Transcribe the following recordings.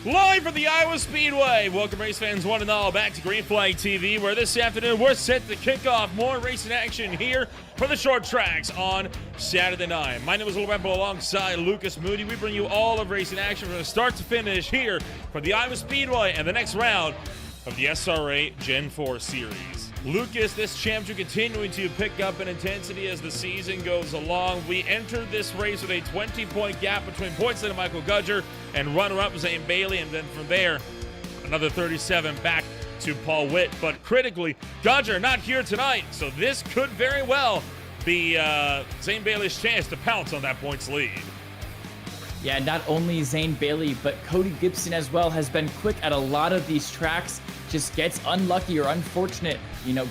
Live from the Iowa Speedway. Welcome, race fans, one and all, back to Green Flag TV, where this afternoon we're set to kick off more racing action here for the short tracks on Saturday night. My name is Will Rempel alongside Lucas Moody. We bring you all of racing action from the start to finish here for the Iowa Speedway and the next round of the SRA Gen 4 Series. Lucas, this championship continuing to pick up in intensity as the season goes along. We entered this race with a 20-point gap between points leader Michael Gudger and runner-up Zane Bailey, and then from there, another 37 back to Paul Witt. But critically, Gudger not here tonight, so this could very well be Zane Bailey's chance to pounce on that points lead. Yeah, not only Zane Bailey, but Cody Gibson as well has been quick at a lot of these tracks. Just gets unlucky or unfortunate,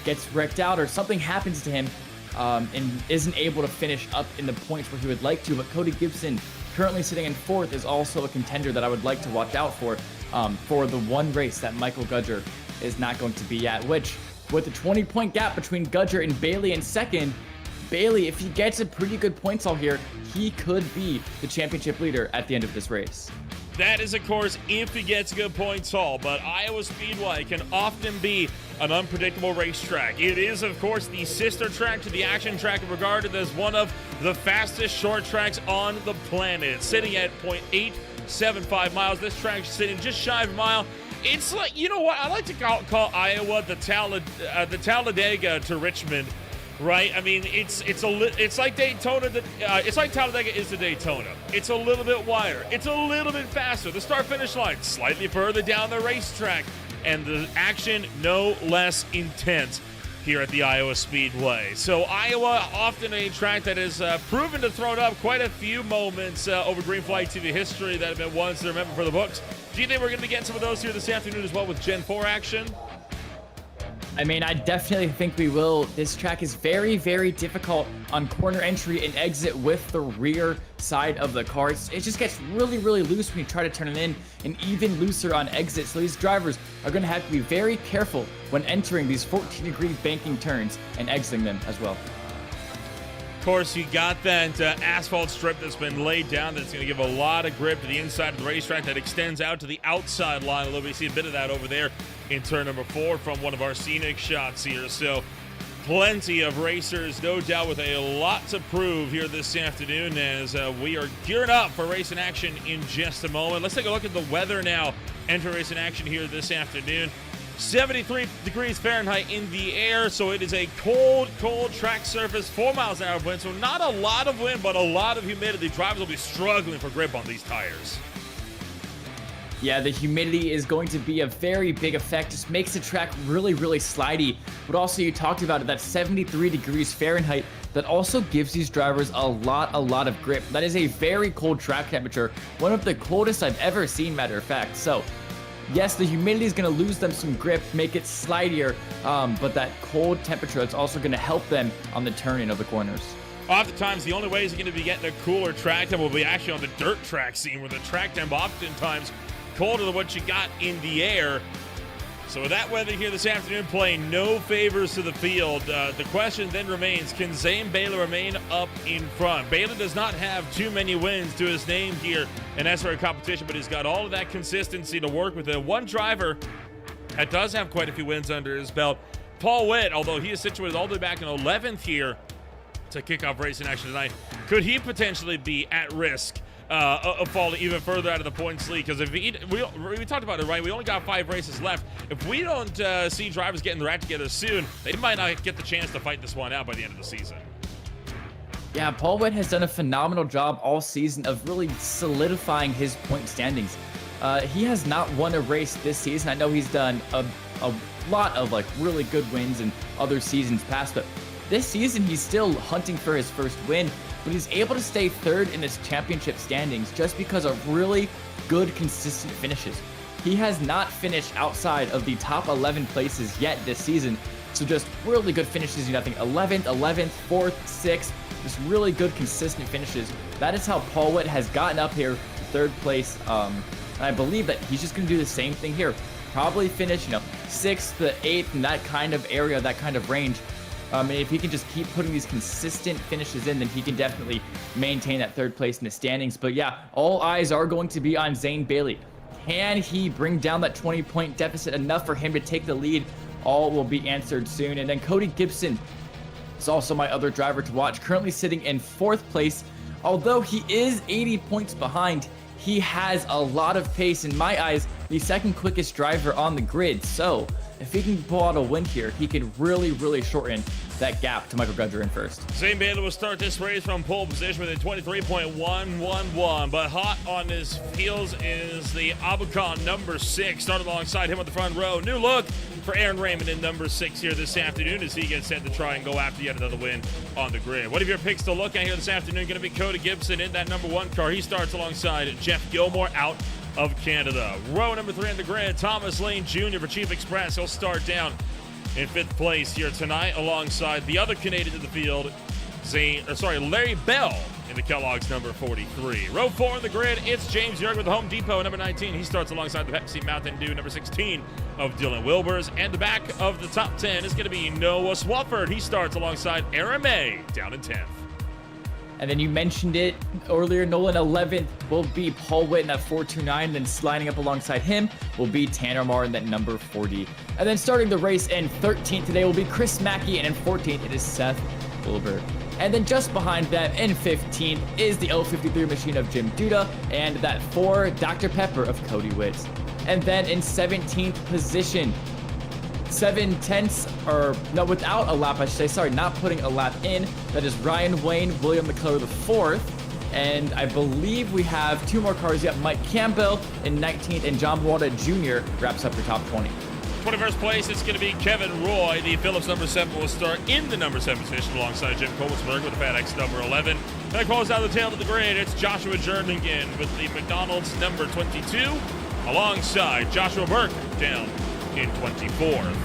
gets wrecked out or something happens to him and isn't able to finish up in the points where he would like to. But Cody Gibson, currently sitting in fourth, is also a contender that I would like to watch out for the one race that Michael Gudger is not going to be at, which with the 20-point gap between Gudger and Bailey in second, Bailey, if he gets a pretty good points all here, he could be the championship leader at the end of this race. That is, of course, if he gets good points haul, but Iowa Speedway can often be an unpredictable racetrack. It is, of course, the sister track to the action track, regarded as one of the fastest short tracks on the planet. Sitting at 0.875 miles, this track is sitting just shy of a mile. It's like, you know what, I like to call Iowa the Talladega to Richmond. Right, I mean, it's like Daytona. It's like Talladega is to Daytona. It's a little bit wider. It's a little bit faster. The start-finish line slightly further down the racetrack, and the action no less intense here at the Iowa Speedway. So Iowa, often a track that has proven to throw up quite a few moments over Green Flag TV history that have been ones to remember for the books. Do you think we're going to get some of those here this afternoon as well with Gen 4 action? I mean, I definitely think we will. This track is very, very difficult on corner entry and exit with the rear side of the car. It just gets really, really loose when you try to turn it in, and even looser on exit. So these drivers are going to have to be very careful when entering these 14-degree banking turns and exiting them as well. Of course, you got that asphalt strip that's been laid down that's going to give a lot of grip to the inside of the racetrack that extends out to the outside line a little bit. You see a bit of that over there in turn number 4 from one of our scenic shots here. So plenty of racers, no doubt, with a lot to prove here this afternoon as we are gearing up for racing action in just a moment. Let's take a look at the weather now. Enter racing action here this afternoon. 73 degrees Fahrenheit in the air, so it is a cold track surface, 4 miles an hour of wind, so not a lot of wind, but a lot of humidity. Drivers will be struggling for grip on these tires. Yeah, the humidity is going to be a very big effect. Just makes the track really, really slidey. But also, you talked about it, that 73 degrees Fahrenheit, that also gives these drivers a lot of grip. That is a very cold track temperature, one of the coldest I've ever seen, matter of fact. So yes, the humidity is going to lose them some grip, make it slidier, but that cold temperature is also going to help them on the turning of the corners. Oftentimes, the only ways you're going to be getting a cooler track temp will be actually on the dirt track scene, where the track temp oftentimes colder than what you got in the air. So with that weather here this afternoon playing no favors to the field, the question then remains, can Zane Bailey remain up in front? Bailey does not have too many wins to his name here in SRA competition, but he's got all of that consistency to work with. One driver that does have quite a few wins under his belt, Paul Witt, although he is situated all the way back in 11th here to kick off racing action tonight. Could he potentially be at risk of falling even further out of the points lead? Because if we talked about it, right? We only got 5 races left. If we don't see drivers getting their act together soon, they might not get the chance to fight this one out by the end of the season. Yeah, Paul Witt has done a phenomenal job all season of really solidifying his point standings. He has not won a race this season. I know he's done a lot of really good wins in other seasons past, but this season he's still hunting for his first win. But he's able to stay third in his championship standings just because of really good, consistent finishes. He has not finished outside of the top 11 places yet this season, so just really good finishes. I think 11th, 4th, 6th, just really good, consistent finishes. That is how Paul Witt has gotten up here to third place, and I believe that he's just going to do the same thing here. Probably finish, 6th to 8th in that kind of area, that kind of range. And if he can just keep putting these consistent finishes in, then he can definitely maintain that third place in the standings. But yeah, all eyes are going to be on Zane Bailey. Can he bring down that 20-point deficit enough for him to take the lead? All will be answered soon. And then Cody Gibson is also my other driver to watch, currently sitting in 4th place. Although he is 80 points behind, he has a lot of pace. In my eyes, the second quickest driver on the grid. So if he can pull out a win here, he can really shorten that gap to Michael Gudger in first. Zane Bailey will start this race from pole position with a 23.111, but hot on his heels is the Abucon number 6, started alongside him on the front row. New look for Aaron Raymond in number 6 here this afternoon as he gets set to try and go after yet another win on the grid. One of your picks to look at here this afternoon going to be Cody Gibson in that number 1 car. He starts alongside Jeff Gilmore out of Canada. Row number 3 on the grid, Thomas Lane Jr. for Chief Express. He'll start down in 5th place here tonight alongside the other Canadian in the field, Larry Bell in the Kellogg's number 43. Row 4 on the grid, it's James Yerg with the Home Depot number 19. He starts alongside the Pepsi Mountain Dew number 16 of Dylan Wilbers. And the back of the top 10 is going to be Noah Swafford. He starts alongside Aaron May down in 10th. And then you mentioned it earlier, Nolan 11th will be Paul Whitten at 429. Then sliding up alongside him will be Tanner Marr in that number 40. And then starting the race in 13th today will be Chris Mackey. And in 14th, it is Seth Wilbur. And then just behind them in 15th is the L53 machine of Jim Duda and that 4 Dr. Pepper of Cody Witts. And then in 17th position, 7/10, or no, without a lap, I should say, sorry, not putting a lap in. That is Ryan Wayne, William McClure the 4th. And I believe we have 2 more cars yet. Mike Campbell in 19th and John Wada Jr. wraps up the top 20. 21st place, it's going to be Kevin Roy. The Phillips number 7 will start in the number 7 position alongside Jim Colesberg with the FedEx number 11. Then close out the tail of the grid, it's Joshua Jernigan with the McDonald's number 22 alongside Joshua Burke down in 24th.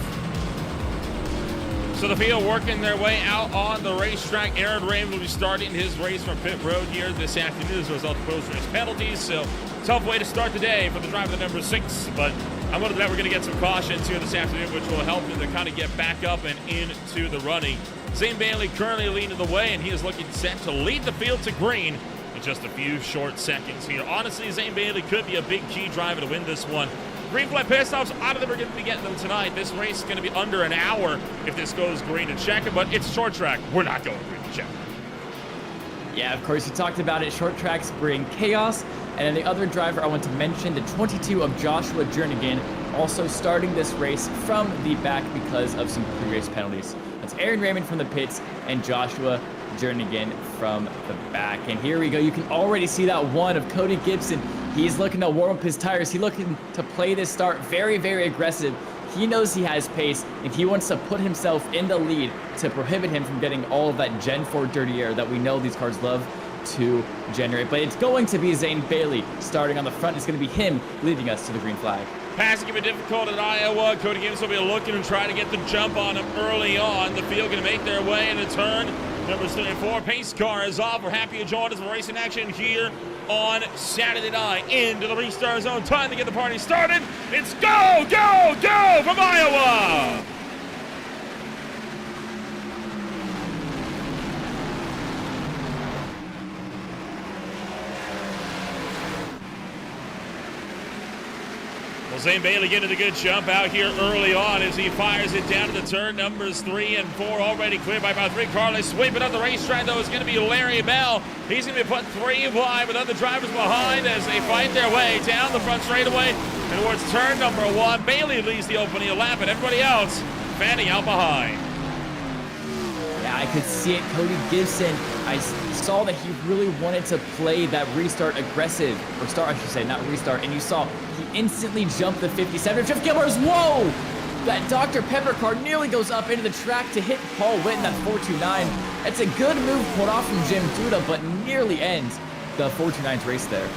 So the field working their way out on the racetrack. Aaron Raymond will be starting his race from pit road here this afternoon as a result of post-race penalties. So tough way to start the day for the driver number 6, but I'm going to bet we're going to get some cautions here this afternoon, which will help him to kind of get back up and into the running. Zane Bailey currently leading the way, and he is looking set to lead the field to green in just a few short seconds here. Honestly, Zane Bailey could be a big key driver to win this one. Green flag pit stops, out of them, we're going to be getting them tonight. This race is going to be under an hour if this goes green and checker, but it's short track. We're not going green and checker. Yeah, of course, you talked about it. Short tracks bring chaos. And then the other driver I want to mention, the 22 of Joshua Jernigan, also starting this race from the back because of some pre-race penalties. That's Aaron Raymond from the pits and Joshua Jernigan from the back. And here we go. You can already see that 1 of Cody Gibson. He's looking to warm up his tires. He's looking to play this start very aggressive. He knows he has pace, and he wants to put himself in the lead to prohibit him from getting all of that Gen 4 dirty air that we know these cars love to generate. But it's going to be Zane Bailey starting on the front. It's going to be him leading us to the green flag. Passing can be difficult at Iowa. Cody Gibson will be looking and trying to get the jump on him early on. The field going to make their way in a turn. Number 34, pace car is off. We're happy to join us for racing action here on Saturday night into the restart zone. Time to get the party started. It's go from Iowa. Well, Zane Bailey getting a good jump out here early on as he fires it down to the turn. Numbers 3 and 4 already cleared by about 3 cars. Sweeping up the racetrack, though, is going to be Larry Bell. He's going to be put 3 wide with other drivers behind as they fight their way down the front straightaway and towards turn number 1. Bailey leads the opening lap, and everybody else fanning out behind. Yeah, I could see it. Cody Gibson, I saw that he really wanted to play that restart aggressive, or start, I should say, not restart, and you saw he instantly jumped the 57. Jeff Gilmore's, whoa! That Dr. Pepper car nearly goes up into the track to hit Paul Whitten at 429. It's a good move pulled off from Jim Duda, but nearly ends the 429's race there.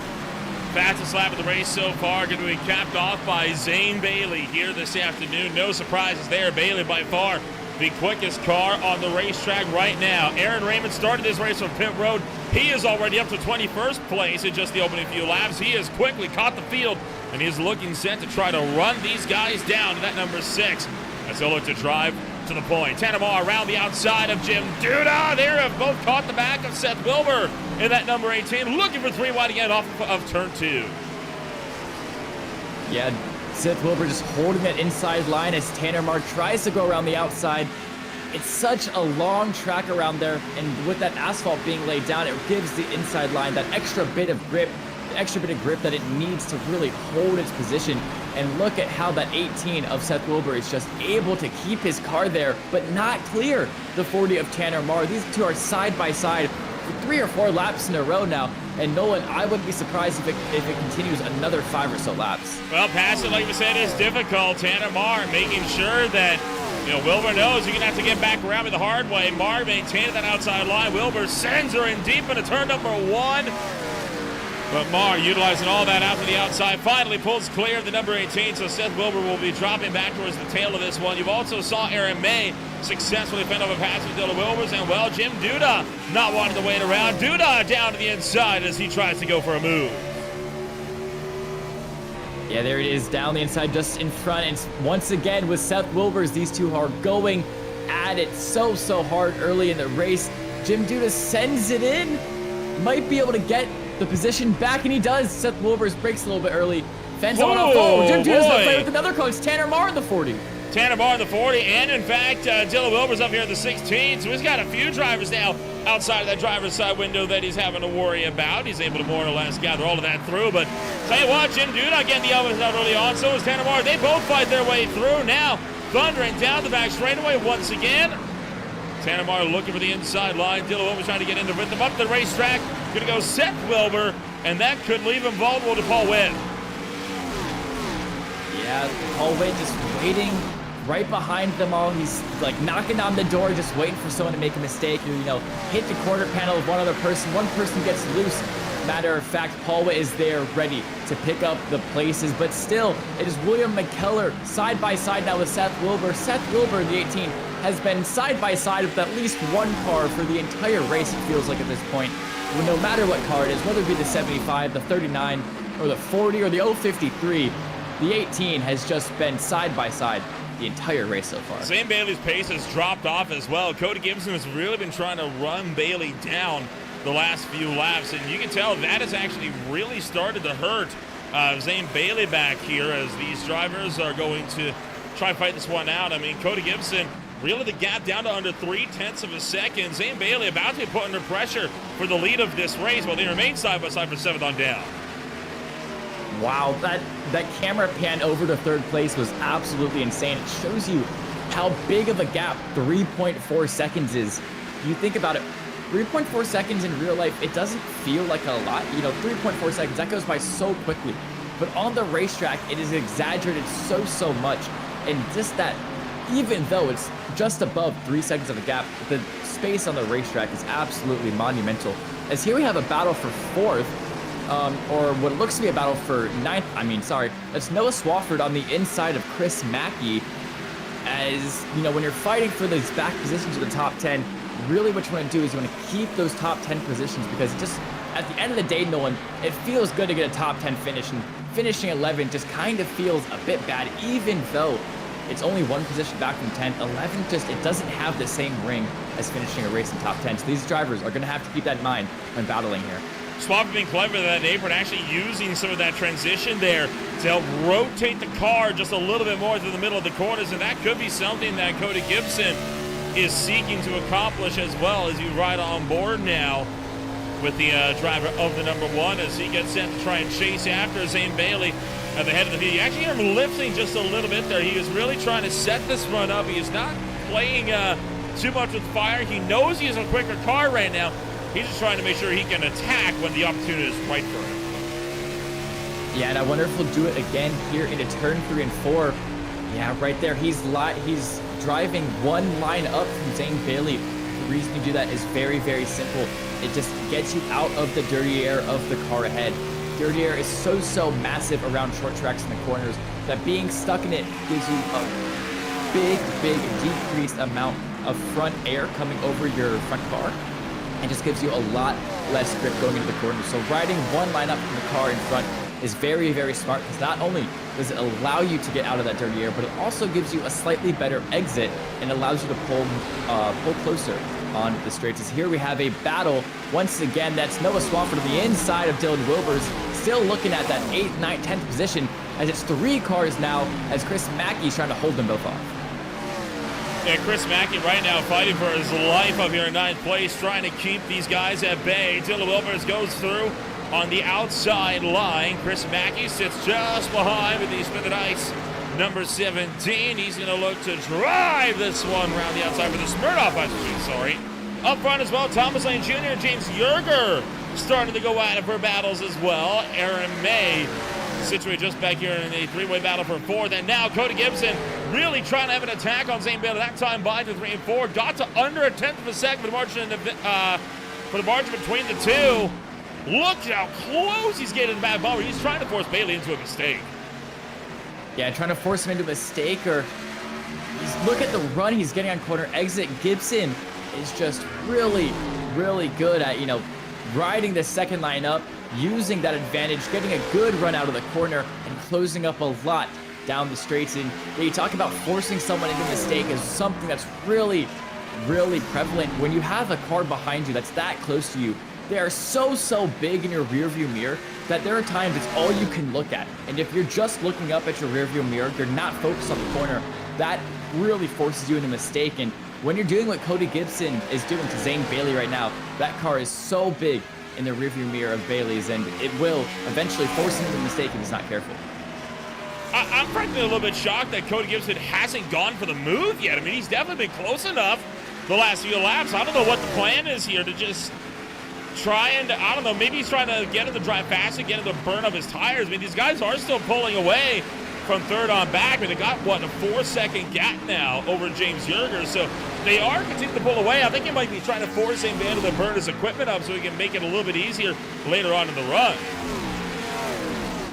Fastest lap of the race so far going to be capped off by Zane Bailey here this afternoon. No surprises there. Bailey by far the quickest car on the racetrack right now. Aaron Raymond started this race from pit road. He is already up to 21st place in just the opening few laps. He has quickly caught the field, and he is looking set to try to run these guys down to that number 6 as he'll look to drive to the point. Tanner Marr around the outside of Jim Duda. They have both caught the back of Seth Wilbur. in that number 18, looking for 3 wide again off of turn 2. Yeah, Seth Wilbur just holding that inside line as Tanner Marr tries to go around the outside. It's such a long track around there, and with that asphalt being laid down, it gives the inside line that extra bit of grip, that it needs to really hold its position. And look at how that 18 of Seth Wilbur is just able to keep his car there, but not clear the 40 of Tanner Marr. These two are side by side for 3 or 4 laps in a row now. And Nolan, I wouldn't be surprised if it continues another 5 or so laps. Well, passing, like we said, is difficult. Tanner Marr making sure that, Wilbur knows you're going to have to get back around me the hard way. Marr maintaining that outside line. Wilbur sends her in deep into turn number 1. But Marr utilizing all that out to the outside. Finally pulls clear of the number 18, so Seth Wilbur will be dropping back towards the tail of this one. You've also saw Aaron May successfully fend off a pass with Dylan Wilbers. And, well, Jim Duda not wanting to wait around. Duda down to the inside as he tries to go for a move. Yeah, there it is, down the inside, just in front. And once again, with Seth Wilbers, these two are going at it so hard early in the race. Jim Duda sends it in. Might be able to get the position back, and he does. Seth Wilbers breaks a little bit early. Fends on off. Oh, Jim Duda's going to play with another car. It's Tanner Marr in the 40. Tanner Marr in the 40, and in fact, Dylan Wilbers up here in the 16. So he's got a few drivers now outside of that driver's side window that he's having to worry about. He's able to more or less gather all of that through. But tell you what, Jim Duda getting the elbows out early on. So is Tanner Marr. They both fight their way through now. Thundering down the back straightaway once again. Tanner Marr looking for the inside line. Dylan Wilbers trying to get into rhythm up the racetrack. Going to go Seth Wilbur, and that could leave him vulnerable to Paul Witt. Yeah, Paul Witt just waiting right behind them all. He's like knocking on the door, just waiting for someone to make a mistake. Or, hit the quarter panel of one other person. One person gets loose. Matter of fact, Paul Witt is there ready to pick up the places. But still, it is William McKellar side by side now with Seth Wilbur. Seth Wilbur, the 18, has been side by side with at least one car for the entire race, it feels like at this point. No matter what car it is, whether it be the 75, the 39, or the 40, or the 053, the 18 has just been side by side the entire race so far. Zane Bailey's pace has dropped off as well. Cody Gibson has really been trying to run Bailey down the last few laps, and you can tell that has actually really started to hurt Zane Bailey back here as these drivers are going to try and fight this one out. I mean, Cody Gibson really the gap down to under 0.3 of a second. Zane Bailey about to be put under pressure for the lead of this race while they remain side by side for 7th on down. Wow, that camera pan over to 3rd place was absolutely insane. It shows you how big of a gap 3.4 seconds is. You think about it, 3.4 seconds in real life, it doesn't feel like a lot. 3.4 seconds, that goes by so quickly. But on the racetrack, it is exaggerated so much. And just that, even though it's just above 3 seconds of a gap, the space on the racetrack is absolutely monumental. As here we have a battle for 4th, or what looks to be a battle for 9th. That's Noah Swafford on the inside of Chris Mackey. As, when you're fighting for those back positions of the top 10, really what you want to do is you want to keep those top 10 positions, because just at the end of the day, Nolan, it feels good to get a top 10 finish, and finishing 11 just kind of feels a bit bad, even though it's only one position back from 10th. 11 it doesn't have the same ring as finishing a race in top 10. So these drivers are going to have to keep that in mind when battling here. Swafford being clever with that apron, actually using some of that transition there to help rotate the car just a little bit more through the middle of the corners, and that could be something that Cody Gibson is seeking to accomplish as well as you ride on board now with the driver of the number 1 as he gets set to try and chase after Zane Bailey at the head of the field. You actually hear him lifting just a little bit there. He is really trying to set this run up. He is not playing too much with fire. He knows he has a quicker car right now. He's just trying to make sure he can attack when the opportunity is right for him. Yeah, and I wonder if he'll do it again here into turn 3 and 4. Yeah, right there. He's driving one line up from Zane Bailey. The reason you do that is very simple. It just gets you out of the dirty air of the car ahead. Dirty air is so massive around short tracks in the corners that being stuck in it gives you a big decreased amount of front air coming over your front car, and just gives you a lot less grip going into the corners. So riding one line up from the car in front is very smart, because not only does it allow you to get out of that dirty air, but it also gives you a slightly better exit and allows you to pull closer on the straights. As here we have a battle once again. That's Noah Swafford on the inside of Dylan Wilbers, still looking at that 8th, 9th, 10th position. as it's 3 cars now as Chris Mackey's trying to hold them both off. Yeah, Chris Mackey right now fighting for his life up here in 9th place, trying to keep these guys at bay. Dylan Wilbers goes through on the outside line. Chris Mackey sits just behind with the spin the dice. Number 17, he's going to look to drive this one around the outside for the Smirnoff, sorry. Up front as well, Thomas Lane Jr., James Yerger starting to go at it for battles as well. Aaron May situated just back here in a 3-way battle for 4th. And now Cody Gibson really trying to have an attack on Zane Bailey. That time by to 3 and 4. Got to under a 1/10 of a second for the margin between the two. Look how close he's getting the back bumper. He's trying to force Bailey into a mistake. Yeah, trying to force him into a mistake, or look at the run he's getting on corner exit. Gibson is just really, really good at, riding the second line up, using that advantage, getting a good run out of the corner, and closing up a lot down the straights. And you talk about forcing someone into a mistake is something that's really, really prevalent. When you have a car behind you that's that close to you, they are so big in your rearview mirror that there are times it's all you can look at. And if you're just looking up at your rearview mirror, you're not focused on the corner, that really forces you into a mistake. And when you're doing what Cody Gibson is doing to Zane Bailey right now, that car is so big in the rearview mirror of Bailey's, and it will eventually force him into a mistake if he's not careful. I'm frankly a little bit shocked that Cody Gibson hasn't gone for the move yet. I mean, he's definitely been close enough the last few laps. I don't know what the plan is here to just try and, I don't know, maybe he's trying to get him to drive faster, get him to burn up his tires. I mean, these guys are still pulling away from 3rd on back. I mean, they got, what, a 4-second gap now over James Yerger. So they are continuing to pull away. I think he might be trying to force him to burn his equipment up so he can make it a little bit easier later on in the run.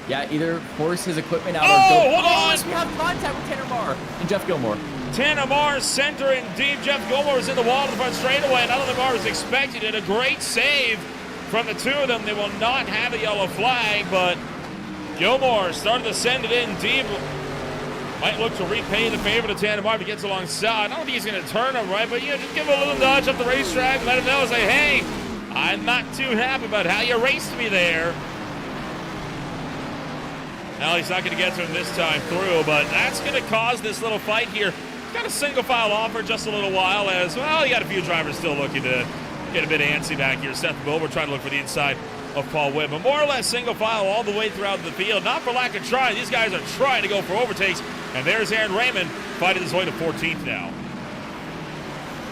Yeah, either force his equipment out or go. Hold on! We have contact with Tanner Marr and Jeff Gilmore. Tanner Marr centering deep. Jeff Gilmore is in the wall in the front straightaway, and I don't think Marr was expecting it. A great save from the two of them. They will not have a yellow flag, but Gilmore started to send it in deep. Might look to repay the favor to Tanner Marr if he gets alongside. I don't think he's going to turn him right, but just give him a little nudge up the racetrack, let him know, say, hey, I'm not too happy about how you raced me there. Now he's not going to get to him this time through, but that's going to cause this little fight here. Got a single file off for just a little while as, well, you got a few drivers still looking to get a bit antsy back here. Seth Wilbur trying to look for the inside of Paul Witt, but more or less single file all the way throughout the field. Not for lack of trying. These guys are trying to go for overtakes, and there's Aaron Raymond fighting his way to 14th now.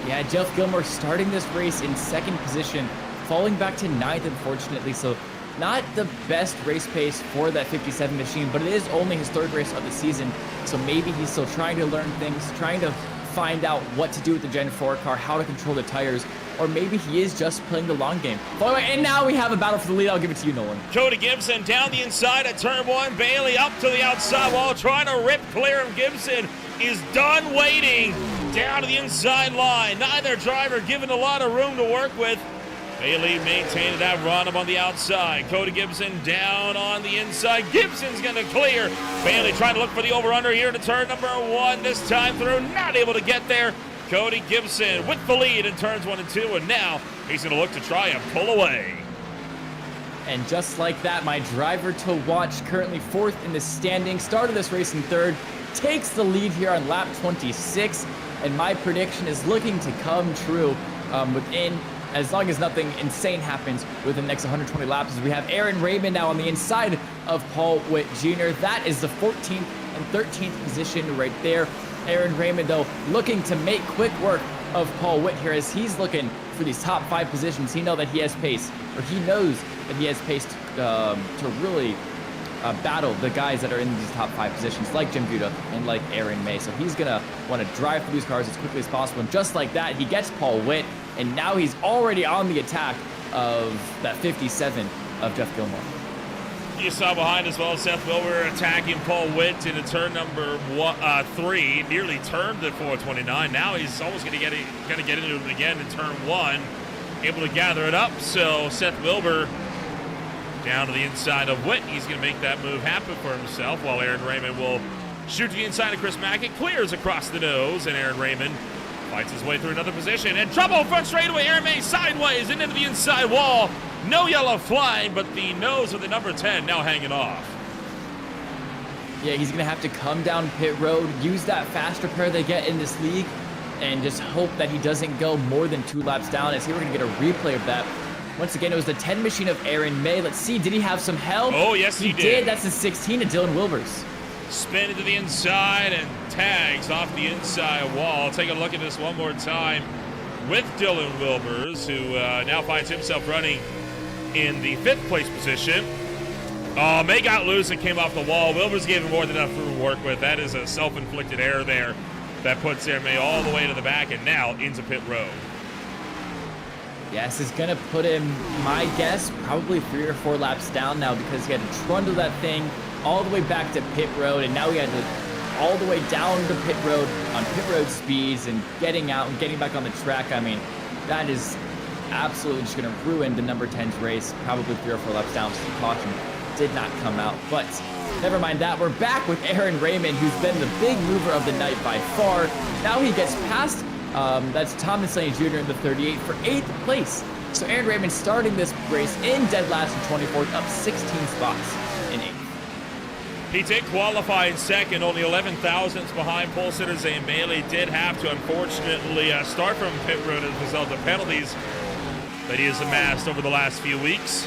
Yeah, Jeff Gilmore starting this race in 2nd position, falling back to 9th, unfortunately. So not the best race pace for that 57 machine, but it is only his 3rd race of the season. So maybe he's still trying to learn things, trying to find out what to do with the Gen 4 car, how to control the tires, or maybe he is just playing the long game. By the way, and now we have a battle for the lead. I'll give it to you, Nolan. Cody Gibson down the inside at turn 1. Bailey up to the outside wall, trying to rip clear of Gibson. Is done waiting down to the inside line. Neither driver given a lot of room to work with. Bailey maintaining that run up on the outside. Cody Gibson down on the inside. Gibson's going to clear. Bailey trying to look for the over-under here to turn number 1 this time through. Not able to get there. Cody Gibson with the lead in turns 1 and 2, and now he's going to look to try and pull away. And just like that, my driver to watch, currently 4th in the standing, started this race in 3rd, takes the lead here on lap 26, and my prediction is looking to come true within, as long as nothing insane happens within the next 120 laps, as we have Aaron Raymond now on the inside of Paul Witt Jr. That is the 14th and 13th position right there. Aaron Raymond, though, looking to make quick work of Paul Witt here as he's looking for these top 5 positions. He knows that he has pace, or he knows that he has pace to really battle the guys that are in these top 5 positions, like Jim Buda and like Aaron May. So he's going to want to drive through these cars as quickly as possible. And just like that, he gets Paul Witt, and now he's already on the attack of that 57 of Jeff Gilmore. You saw behind as well, Seth Wilbur attacking Paul Witt into turn number 3, nearly turned at 429. Now he's almost going to get into it again in turn 1, able to gather it up. So Seth Wilbur down to the inside of Witt. He's going to make that move happen for himself, while Aaron Raymond will shoot to the inside of Chris Mackey, clears across the nose, and Aaron Raymond fights his way through another position. And trouble front straightaway. Aaron May sideways and into the inside wall. No yellow flying, but the nose of the number 10 now hanging off. Yeah, he's going to have to come down pit road, use that fast repair they get in this league, and just hope that he doesn't go more than 2 laps down. As here we're going to get a replay of that. Once again, it was the 10 machine of Aaron May. Let's see, did he have some help? Oh, yes, he did. That's the 16 of Dylan Wilbers. Spin into the inside and tags off the inside wall. Take a look at this one more time with Dylan Wilbers, who now finds himself running in the 5th place position. Oh, May got loose and came off the wall. Wilbers gave him more than enough room to work with. That is a self-inflicted error there that puts Aaron May all the way to the back and now into pit road. Yes, it's going to put him, my guess, probably 3 or 4 laps down now, because he had to trundle that thing all the way back to pit road, and now he had to all the way down to pit road on pit road speeds and getting out and getting back on the track. I mean, that is absolutely just going to ruin the number 10's race, probably 3 or 4 laps down, so the caution did not come out. But never mind that. We're back with Aaron Raymond, who's been the big mover of the night by far. Now he gets past, that's Thomas Lane Jr. in the 38 for 8th place. So Aaron Raymond starting this race in dead last in 24th, up 16 spots in 8th. He did qualify in 2nd, only 11 thousandths behind pole sitter Zane Bailey. Did have to, unfortunately, start from pit road as a result of penalties that he has amassed over the last few weeks.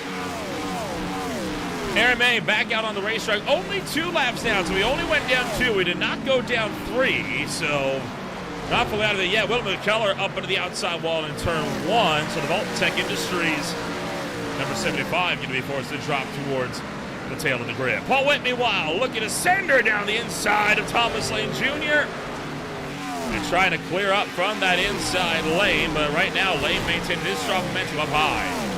Aaron May back out on the racetrack, only 2 laps down, so he only went down 2. We did not go down 3, so not fully out of it yet. Will McKellar up into the outside wall in turn 1, so the Vault Tech Industries, number 75, going to be forced to drop towards the tail of the grid. Paul Witt, meanwhile, looking to send her down the inside of Thomas Lane Jr. and trying to clear up from that inside lane, but right now Lane maintains his strong momentum up high.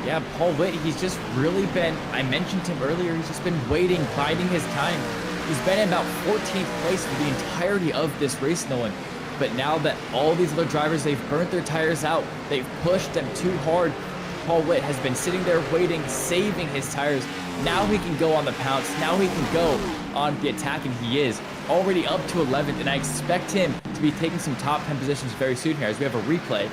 Yeah, Paul Witt, he's just really been, I mentioned him earlier, he's just been waiting, biding his time. He's been in about 14th place for the entirety of this race, Nolan. But now that all these other drivers, they've burnt their tires out, they've pushed them too hard, Paul Witt has been sitting there waiting, saving his tires. Now he can go on the pounce, now he can go on the attack, and he is already up to 11th, and I expect him to be taking some top 10 positions very soon here as we have a replay.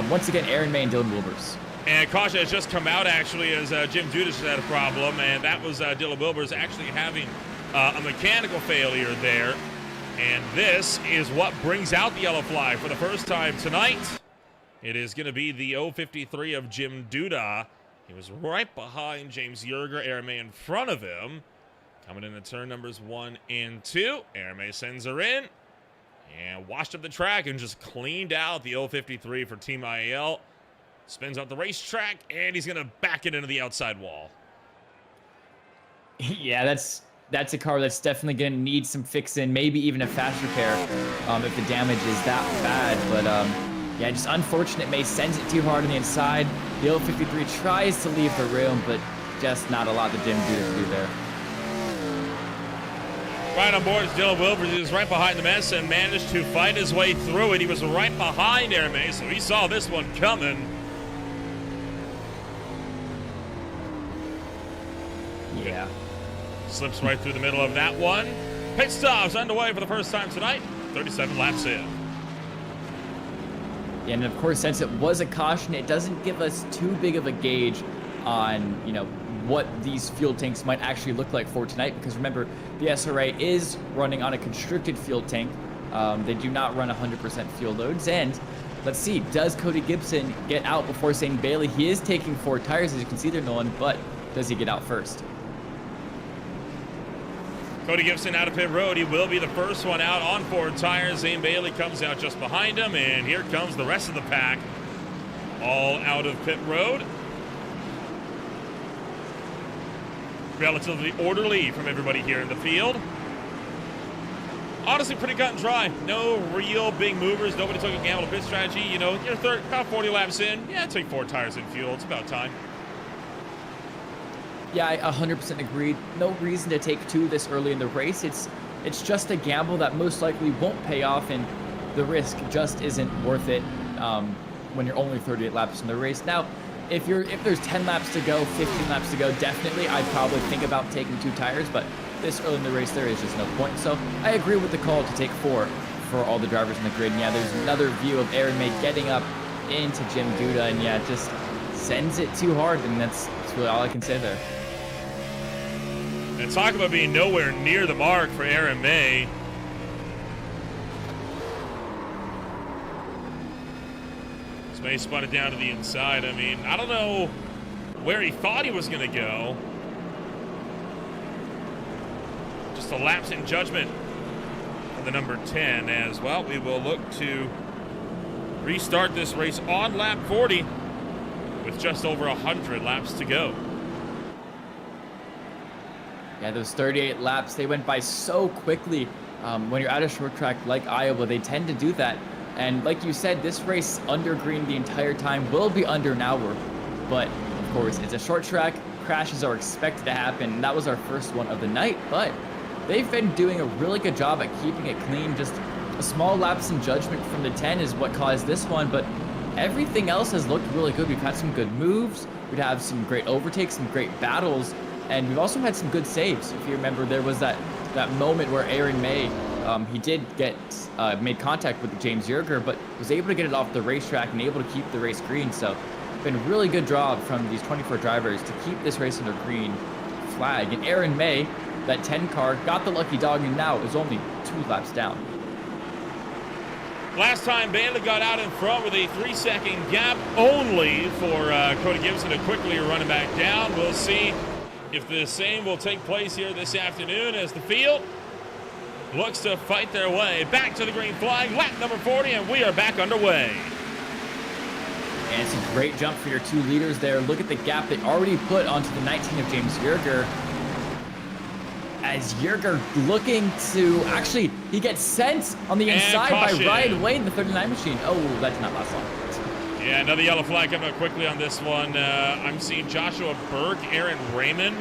Once again, Aaron May and Dylan Wilbers. And caution has just come out, actually, as Jim Judas had a problem, and that was Dylan Wilbers actually having a mechanical failure there. And this is what brings out the yellow flag for the first time tonight. It is going to be the 053 of Jim Duda. He was right behind James Yerger. Aaron May in front of him. Coming into turn numbers 1 and 2. Aaron May sends her in and washed up the track and just cleaned out the 053 for Team IAL. Spins out the racetrack, and he's going to back it into the outside wall. Yeah, that's a car that's definitely going to need some fixing, maybe even a fast repair if the damage is that bad. But yeah, just unfortunate. May sends it too hard on the inside. The 053 tries to leave the room, but just not a lot that Jim Duda to do there. Right on board is Dylan Wilbers. He was right behind the mess and managed to fight his way through it. He was right behind Aaron May, so he saw this one coming. Yeah. Slips right through the middle of that one. Pit stops underway for the first time tonight. 37 laps in. Yeah, and of course, since it was a caution, it doesn't give us too big of a gauge on, you know, what these fuel tanks might actually look like for tonight. Because remember, the SRA is running on a constricted fuel tank. They do not run 100% fuel loads. And let's see, does Cody Gibson get out before Zane Bailey? He is taking 4 tires, as you can see there, Nolan, but does he get out first? Cody Gibson out of pit road. He will be the first one out on 4 tires. Zane Bailey comes out just behind him, and here comes the rest of the pack, all out of pit road. Relatively orderly from everybody here in the field. Honestly, pretty cut and dry. No real big movers. Nobody took a gamble of pit strategy. You know, you're about 40 laps in. Yeah, take 4 tires in fuel. It's about time. Yeah, I 100% agreed. No reason to take 2 this early in the race. It's just a gamble that most likely won't pay off, and the risk just isn't worth it when you're only 38 laps in the race. Now, if there's 10 laps to go, 15 laps to go, definitely I'd probably think about taking 2 tires, but this early in the race there is just no point. So I agree with the call to take 4 for all the drivers in the grid. And yeah, there's another view of Aaron May getting up into Jim Duda, and yeah, just sends it too hard, and that's really all I can say there. And talk about being nowhere near the mark for Aaron May. May spun it down to the inside. I mean, I don't know where he thought he was going to go. Just a lapse in judgment for the number 10 as well. We will look to restart this race on lap 40 with just over 100 laps to go. Yeah, those 38 laps, they went by so quickly. When you're at a short track like Iowa, they tend to do that. And like you said, this race under green the entire time will be under an hour. But of course, it's a short track. Crashes are expected to happen. That was our first one of the night, but they've been doing a really good job at keeping it clean. Just a small lapse in judgment from the 10 is what caused this one, but everything else has looked really good. We've had some good moves. We'd have some great overtakes, some great battles, and we've also had some good saves. If you remember, there was that moment where Aaron May, he did get made contact with James Yerger, but was able to get it off the racetrack and able to keep the race green. So been a really good job from these 24 drivers to keep this race under green flag. And Aaron May, that 10 car, got the lucky dog and now is only 2 laps down. Last time Bailey got out in front with a 3-second gap only for Cody Gibson to quickly run it back down. We'll see if the same will take place here this afternoon as the field looks to fight their way back to the green flag. Lap number 40, and we are back underway. And it's a great jump for your 2 leaders there. Look at the gap they already put onto the 19 of James Yerger. As Yerger looking to, actually, he gets sent on the inside by Ryan Wade in the 39 machine. Oh, that did not last long. Yeah, another yellow flag coming up quickly on this one. I'm seeing Joshua Burke, Aaron Raymond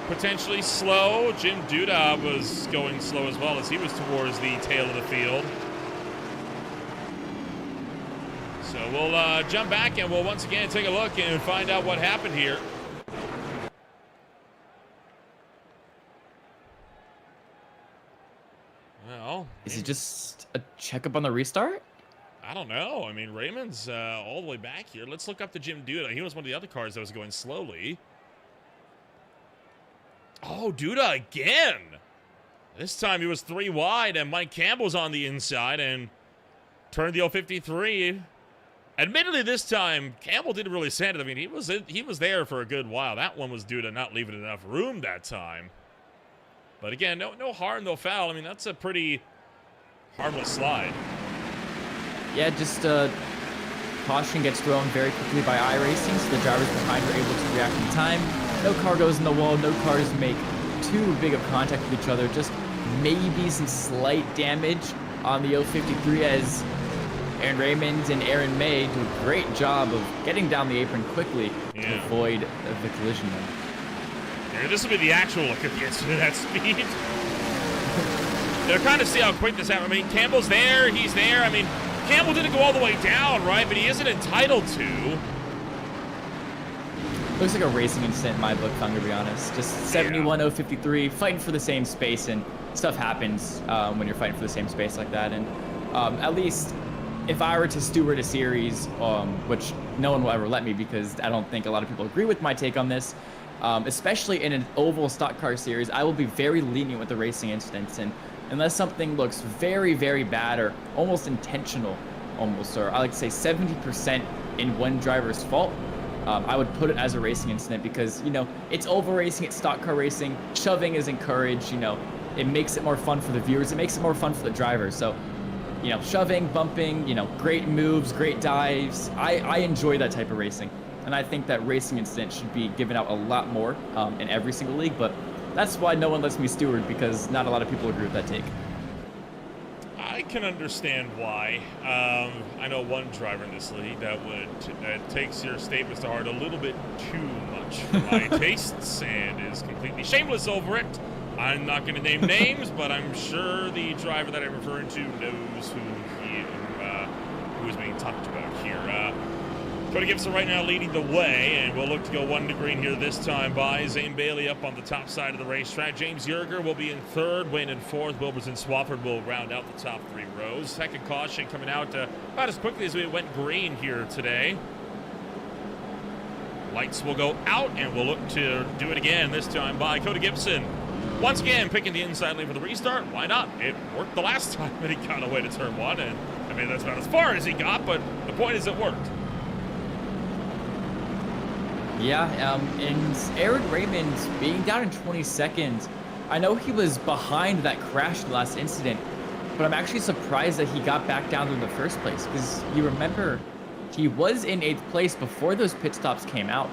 potentially slow. Jim Duda was going slow as well as he was towards the tail of the field. So we'll jump back and we'll once again take a look and find out what happened here. Well, is it just a checkup on the restart? I don't know. I mean, Raymond's all the way back here. Let's look up to Jim Duda. He was one of the other cars that was going slowly. Oh, Duda again. This time he was 3 wide, and Mike Campbell's on the inside and turned the 053. Admittedly, this time Campbell didn't really sand it. I mean, he was there for a good while. That one was Duda not leaving enough room that time. But again, no harm, no foul. I mean, that's a pretty harmless slide. Yeah, just caution gets thrown very quickly by iRacing, so the drivers behind are able to react in time. No car goes in the wall, no cars make too big of contact with each other, just maybe some slight damage on the 053 as Aaron Raymond and Aaron May do a great job of getting down the apron quickly to avoid the collision. Yeah, this will be the actual look at the incident at speed. They're trying to see how quick this happened. I mean, Campbell's there, he's there. I mean, Campbell didn't go all the way down, right? But he isn't entitled to. Looks like a racing incident in my book, I'm gonna be honest. Just 71-053, fighting for the same space, and stuff happens when you're fighting for the same space like that. And at least if I were to steward a series, which no one will ever let me because I don't think a lot of people agree with my take on this, especially in an oval stock car series, I will be very lenient with the racing incidents. And unless something looks very, very bad or almost intentional, or I like to say 70% in one driver's fault, I would put it as a racing incident because, you know, it's oval racing, it's stock car racing, shoving is encouraged, you know, it makes it more fun for the viewers, it makes it more fun for the drivers. So, you know, shoving, bumping, you know, great moves, great dives, I enjoy that type of racing. And I think that racing incident should be given out a lot more in every single league, but that's why no one lets me steward, because not a lot of people agree with that take. I can understand why. I know one driver in this league that takes your statements to heart a little bit too much for my tastes and is completely shameless over it. I'm not going to name names, but I'm sure the driver that I'm referring to knows who is being talked about here. Cody Gibson right now leading the way, and we'll look to go 1 to green here this time by Zane Bailey up on the top side of the racetrack. James Yerger will be in 3rd, Wayne in 4th. Wilbers and Swafford will round out the top 3 rows. Second caution coming out about as quickly as we went green here today. Lights will go out, and we'll look to do it again, this time by Cody Gibson. Once again, picking the inside lane for the restart. Why not? It worked the last time that he got away to turn 1, and I mean, that's about as far as he got, but the point is it worked. Yeah, and Aaron Raymond being down in 20 seconds, I know he was behind that crash in the last incident, but I'm actually surprised that he got back down in the first place, because you remember he was in 8th place before those pit stops came out.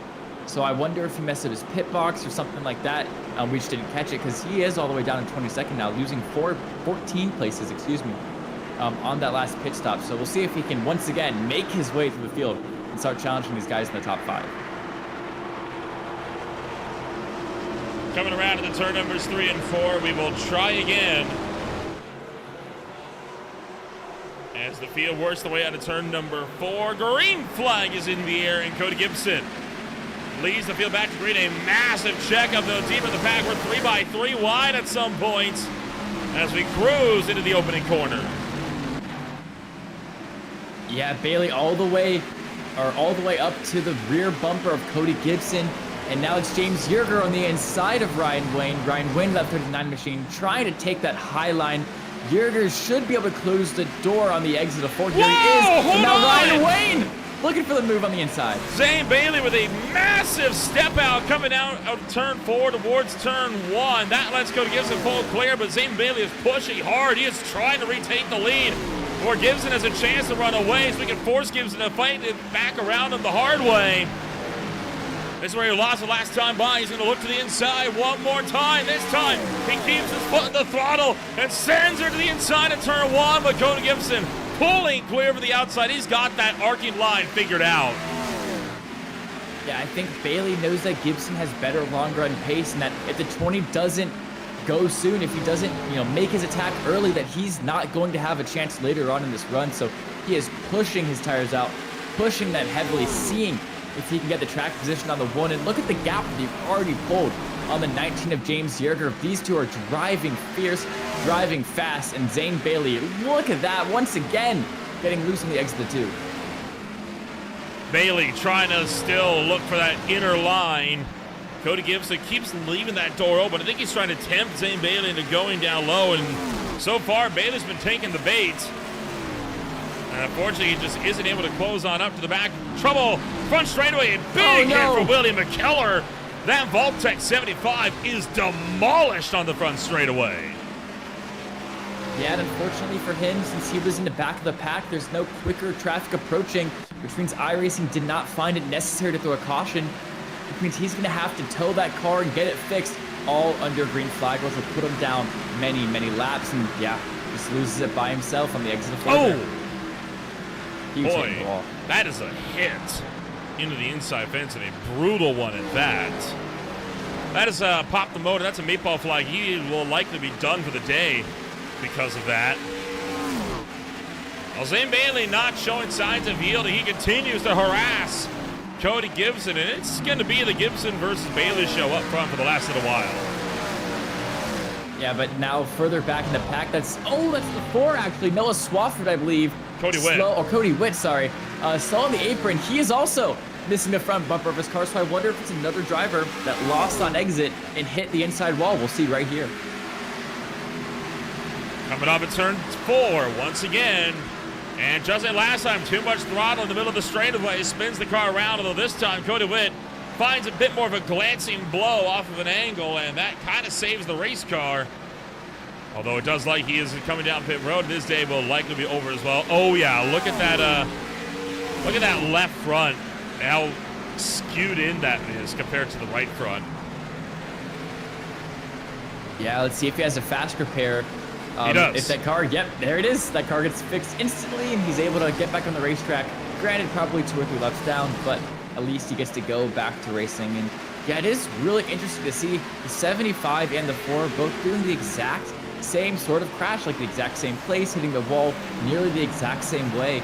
So I wonder if he messed up his pit box or something like that. We just didn't catch it, because he is all the way down in 22nd now, losing 14 places, excuse me, on that last pit stop. So we'll see if he can once again make his way through the field and start challenging these guys in the top 5. Coming around to the turn numbers 3 and 4, we will try again. As the field works the way out of turn number 4, green flag is in the air, and Cody Gibson leads the field back to green. A massive checkup, though, deep in the pack. We're 3 by 3 wide at some points as we cruise into the opening corner. Yeah, Bailey all the way up to the rear bumper of Cody Gibson. And now it's James Yerger on the inside of Ryan Wayne. Ryan Wayne, that 39 machine, trying to take that high line. Yerger should be able to close the door on the exit of 4. Here he is. Hold now on! Ryan Wayne looking for the move on the inside. Zane Bailey with a massive step out coming out of turn 4 towards turn 1. That lets Cody Gibson pull clear, but Zane Bailey is pushing hard. He is trying to retake the lead. Or Gibson has a chance to run away, so we can force Gibson to fight it back around him the hard way. This is where he lost the last time by. He's going to look to the inside one more time. This time, he keeps his foot in the throttle and sends her to the inside of turn 1. But Cody Gibson pulling clear for the outside. He's got that arcing line figured out. Yeah, I think Bailey knows that Gibson has better long run pace, and that if the 20 doesn't go soon, if he doesn't, make his attack early, that he's not going to have a chance later on in this run. So he is pushing his tires out, pushing them heavily, seeing if he can get the track position on the 1. And look at the gap that they've already pulled on the 19 of James Yerger. These two are driving fierce, driving fast, and Zane Bailey, look at that, once again, getting loose on the exit of the 2. Bailey trying to still look for that inner line. Cody Gibson keeps leaving that door open. I think he's trying to tempt Zane Bailey into going down low, and so far, Bailey's been taking the bait. And unfortunately, he just isn't able to close on up to the back. Trouble, front straightaway, and big hit for William McKellar. That Vaultec 75 is demolished on the front straightaway. Yeah, and unfortunately for him, since he was in the back of the pack, there's no quicker traffic approaching, which means iRacing did not find it necessary to throw a caution, which means he's going to have to tow that car and get it fixed, all under green flag, which will put him down many, many laps, and yeah, just loses it by himself on the exit of 4. Oh! Boy, that is a hit into the inside fence, and a brutal one at that. That is pop the motor. That's a meatball flag. He will likely be done for the day because of that. Well, Zane Bailey not showing signs of yielding. He continues to harass Cody Gibson, and it's going to be the Gibson versus Bailey show up front for the last little while. Yeah, but now further back in the pack, that's the 4 actually. Noah Swafford, I believe. Cody Witt. Cody Witt, sorry. Slow on the apron. He is also missing the front bumper of his car, so I wonder if it's another driver that lost on exit and hit the inside wall. We'll see right here. Coming up at turn 4 once again. And just like last time, too much throttle in the middle of the straightaway. Spins the car around, although this time Cody Witt finds a bit more of a glancing blow off of an angle, and that kind of saves the race car. Although it does like he is coming down pit road, this day will likely be over as well. Oh yeah, look at that left front, how skewed in that is compared to the right front. Yeah, let's see if he has a fast repair. He does. If that car, yep, there it is. That car gets fixed instantly, and he's able to get back on the racetrack. Granted, probably 2 or 3 laps down, but at least he gets to go back to racing. And yeah, it is really interesting to see the 75 and the 4 both doing the exact same sort of crash, like the exact same place, hitting the wall nearly the exact same way.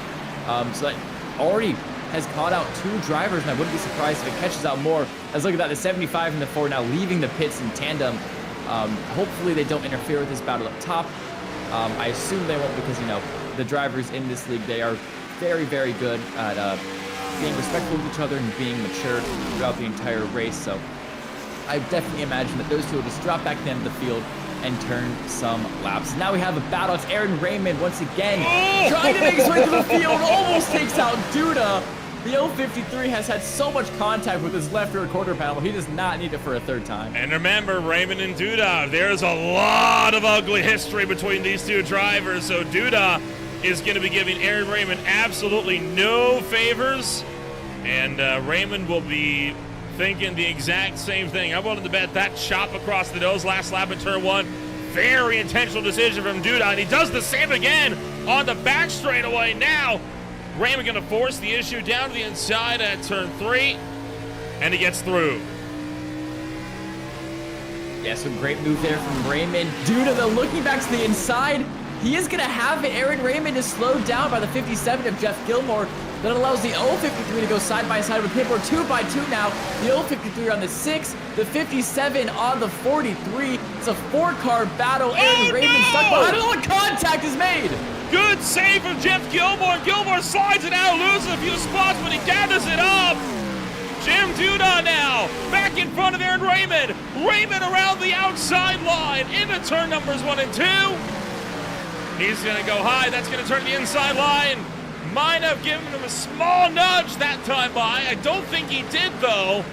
So that already has caught out 2 drivers, and I wouldn't be surprised if it catches out more. Let's look at that, the 75 and the 4 now leaving the pits in tandem. Hopefully they don't interfere with this battle up top. I assume they won't, because, the drivers in this league, they are very, very good at being respectful of each other and being mature throughout the entire race. So I definitely imagine that those two will just drop back to the end of the field and turn some laps. Now we have a battle. It's Aaron Raymond once again trying to make his way to the field. Almost takes out Duda. The 053 has had so much contact with his left rear quarter panel. He does not need it for a third time. And remember, Raymond and Duda, there's a lot of ugly history between these two drivers. So Duda is going to be giving Aaron Raymond absolutely no favors. And Raymond will be thinking the exact same thing. I'm willing to bet that chop across the nose last lap in turn 1. Very intentional decision from Duda. And he does the same again on the back straightaway now. Raymond going to force the issue down to the inside at turn 3, and he gets through. Yeah, some great move there from Raymond. Duda, though, looking back to the inside, he is going to have it. Aaron Raymond is slowed down by the 57 of Jeff Gilmore. That allows the 053 to go side by side with him. We're 2 by 2 now. The 053 on the 6, the 57 on the 43. It's a 4-car battle. Aaron Raymond stuck behind. All the contact is made. Good save from Jeff Gilmore. Gilmore slides it out, loses a few spots, but he gathers it up. Jim Duda now back in front of Aaron Raymond. Raymond around the outside line into turn numbers 1 and 2. He's going to go high. That's going to turn the inside line. Might have given him a small nudge that time by. I don't think he did, though.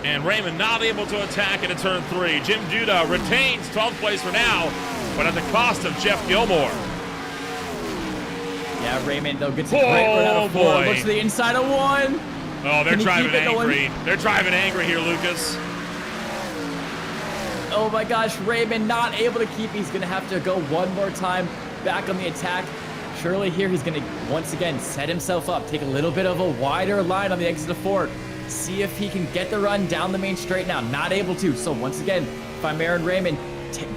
And Raymond not able to attack into turn 3. Jim Duda retains 12th place for now, but at the cost of Jeff Gilmore. Yeah, Raymond, though, gets a great run out of 4. Looks to the inside of 1. Oh, they're driving angry. They're driving angry here, Lucas. Oh, my gosh. Raymond not able to keep. He's going to have to go one more time back on the attack. Surely here he's going to, once again, set himself up. Take a little bit of a wider line on the exit of 4. See if he can get the run down the main straight now. Not able to. So, once again, if I'm Aaron Raymond,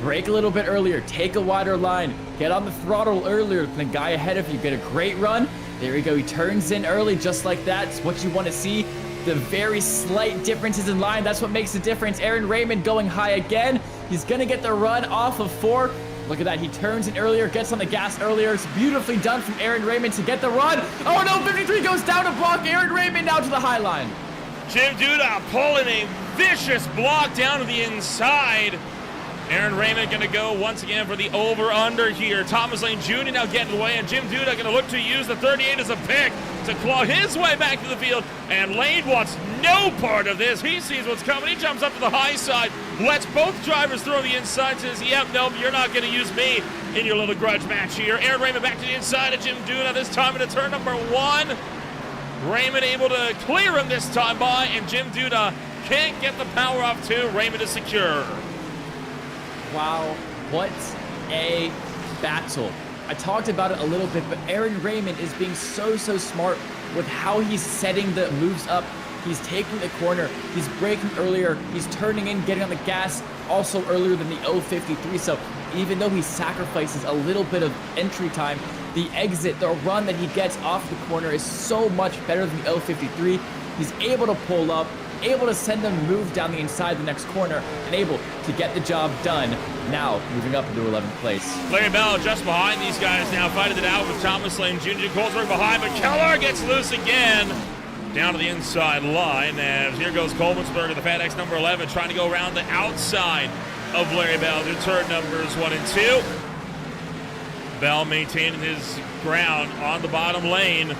brake a little bit earlier, take a wider line, get on the throttle earlier than the guy ahead of you, get a great run. There you go, he turns in early just like that. It's what you want to see. The very slight differences in line, that's what makes the difference. Aaron Raymond going high again. He's going to get the run off of 4. Look at that, he turns in earlier, gets on the gas earlier. It's beautifully done from Aaron Raymond to get the run. Oh no, 53 goes down to block Aaron Raymond now to the high line. Jim Duda pulling a vicious block down to the inside. Aaron Raymond going to go once again for the over-under here. Thomas Lane Jr. now getting away, and Jim Duda going to look to use the 38 as a pick to claw his way back to the field. And Lane wants no part of this. He sees what's coming. He jumps up to the high side, lets both drivers throw the inside, says, yep, nope, you're not going to use me in your little grudge match here. Aaron Raymond back to the inside of Jim Duda, this time into turn number 1. Raymond able to clear him this time by, and Jim Duda can't get the power off 2. Raymond is secure. Wow, what a battle. I talked about it a little bit, but Aaron Raymond is being so smart with how he's setting the moves up. He's taking the corner, he's braking earlier, he's turning in, getting on the gas also earlier than the 053. So even though he sacrifices a little bit of entry time, the exit, the run that he gets off the corner is so much better than the 053. He's able to pull up, able to send them move down the inside the next corner, and able to get the job done. Now moving up into 11th place. Larry Bell just behind these guys now, fighting it out with Thomas Lane Jr. Colesberg behind, but Keller gets loose again down to the inside line. As here goes Colesberg at the FedEx number 11, trying to go around the outside of Larry Bell to turn numbers 1 and 2. Bell maintaining his ground on the bottom lane.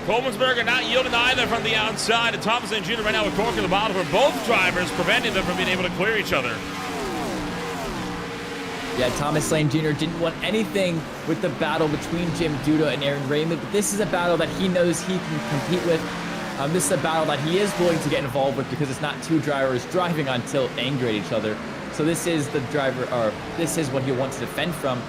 Colesberg not yielding either from the outside, and Thomas Lane Jr. right now with cork in the bottom for both drivers, preventing them from being able to clear each other. Yeah, Thomas Lane Jr. didn't want anything with the battle between Jim Duda and Aaron Raymond, but this is a battle that he knows he can compete with. This is a battle that he is willing to get involved with because it's not two drivers driving on tilt angry at each other. So this is the driver, or this is what he wants to defend from.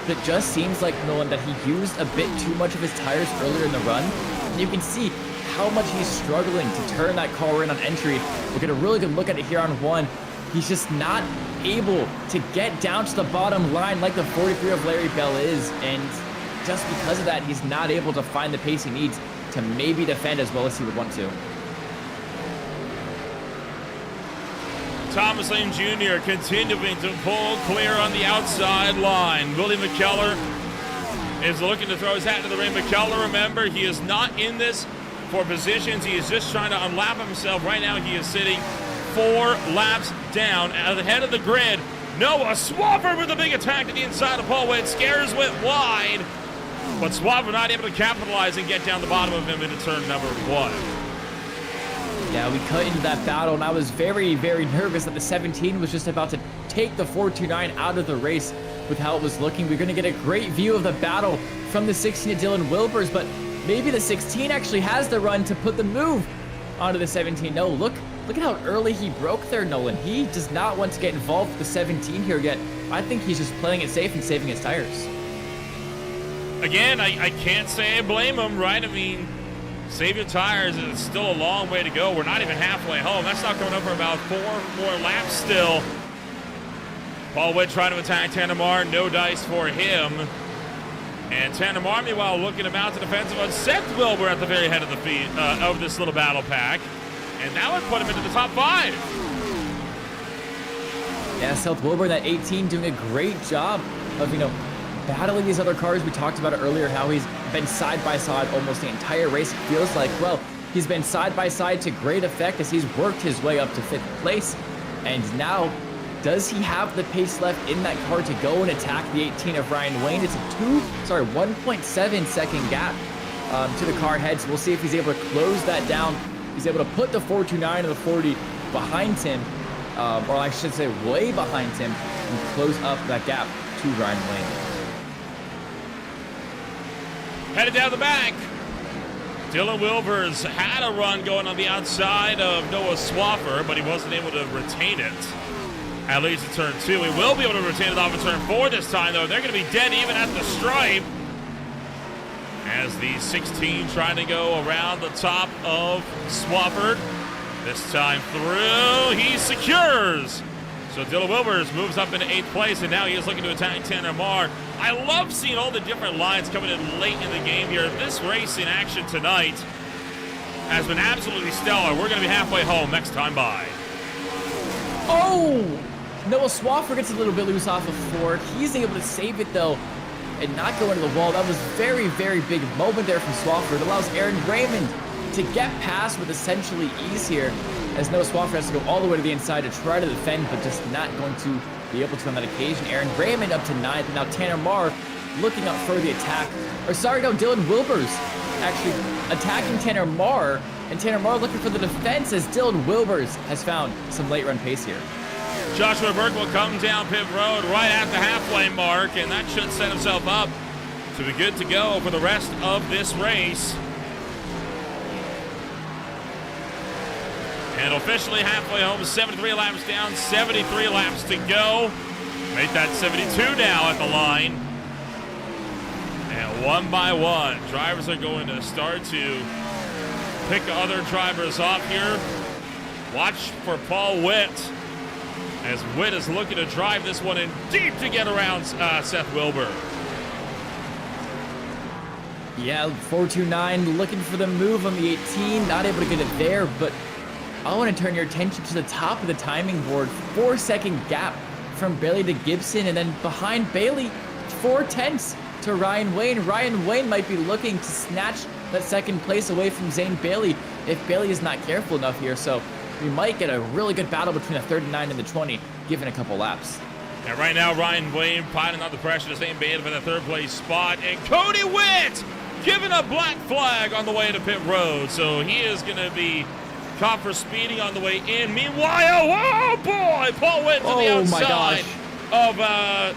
But it just seems like, Nolan, that he used a bit too much of his tires earlier in the run. And you can see how much he's struggling to turn that car in on entry. We're getting a really good look at it here on 1. He's just not able to get down to the bottom line like the 43 of Larry Bell is. And just because of that, he's not able to find the pace he needs to maybe defend as well as he would want to. Thomas Lane Jr. continuing to pull clear on the outside line. Willie McKellar is looking to throw his hat into the ring. McKellar, remember, he is not in this for positions. He is just trying to unlap himself. Right now, he is sitting 4 laps down at the head of the grid. Noah Swafford with a big attack to the inside of Paul Witt. Scares Witt wide, but Swafford not able to capitalize and get down the bottom of him into turn number 1. Yeah, we cut into that battle, and I was very, very nervous that the 17 was just about to take the 429 out of the race with how it was looking. We're going to get a great view of the battle from the 16 to Dylan Wilbers, but maybe the 16 actually has the run to put the move onto the 17. No, look at how early he broke there, Nolan. He does not want to get involved with the 17 here yet. I think he's just playing it safe and saving his tires. Again, I can't say I blame him, right? I mean, save your tires. It's still a long way to go. We're not even halfway home. That's not coming up for about 4 more laps still. Paul Witt trying to attack Tanamar. No dice for him. And Tanamar, meanwhile, looking to mount the defensive on Seth Wilbur at the very head of the feet of this little battle pack. And that would put him into the top 5. Yeah, Seth Wilbur, that 18, doing a great job of, battling these other cars. We talked about it earlier, how he's been side by side almost the entire race. It feels like, well, he's been side by side to great effect as he's worked his way up to 5th place. And now, does he have the pace left in that car to go and attack the 18 of Ryan Wayne? It's a 1.7 second gap to the car head. So we'll see if he's able to close that down. He's able to put the 429 and the 40 behind him, or I should say way behind him, and close up that gap to Ryan Wayne. Headed down the back. Dylan Wilbers had a run going on the outside of Noah Swaffer, but he wasn't able to retain it. At least at turn 2. He will be able to retain it off of turn 4 this time, though. They're going to be dead even at the stripe. As the 16 trying to go around the top of Swafford. This time through, he secures. So Dylan Wilbers moves up into 8th place, and now he is looking to attack Tanner Marr. I love seeing all the different lines coming in late in the game here. This race in action tonight has been absolutely stellar. We're going to be halfway home next time by. Oh! Noah Swaffer gets a little bit loose off of Ford. He's able to save it, though, and not go into the wall. That was very, very big moment there from Swaffer. It allows Aaron Raymond to get past with essentially ease here, as Noah Swaffer has to go all the way to the inside to try to defend, but just not going to be able to on that occasion. Aaron Raymond up to 9th, and now Tanner Marr looking up for the attack. Dylan Wilbers actually attacking Tanner Marr, and Tanner Marr looking for the defense as Dylan Wilbers has found some late run pace here. Joshua Burke will come down pit road right at the halfway mark, and that should set himself up to be good to go for the rest of this race. And officially halfway home, 73 laps down, 73 laps to go. Make that 72 now at the line. And one by one, drivers are going to start to pick other drivers off here. Watch for Paul Witt, as Witt is looking to drive this one in deep to get around Seth Wilbur. Yeah, 429 looking for the move on the 18, not able to get it there, but I want to turn your attention to the top of the timing board. 4-second gap from Bailey to Gibson, and then behind Bailey, 4/10 to Ryan Wayne. Ryan Wayne might be looking to snatch that second place away from Zane Bailey if Bailey is not careful enough here. So we might get a really good battle between the 39 and the 20, given a couple laps. And right now, Ryan Wayne piling on the pressure to Zane Bailey for the 3rd place spot, and Cody Witt giving a black flag on the way to pit road. So he is going to be caught for speeding on the way in. Meanwhile, oh boy, Paul Witt to the outside of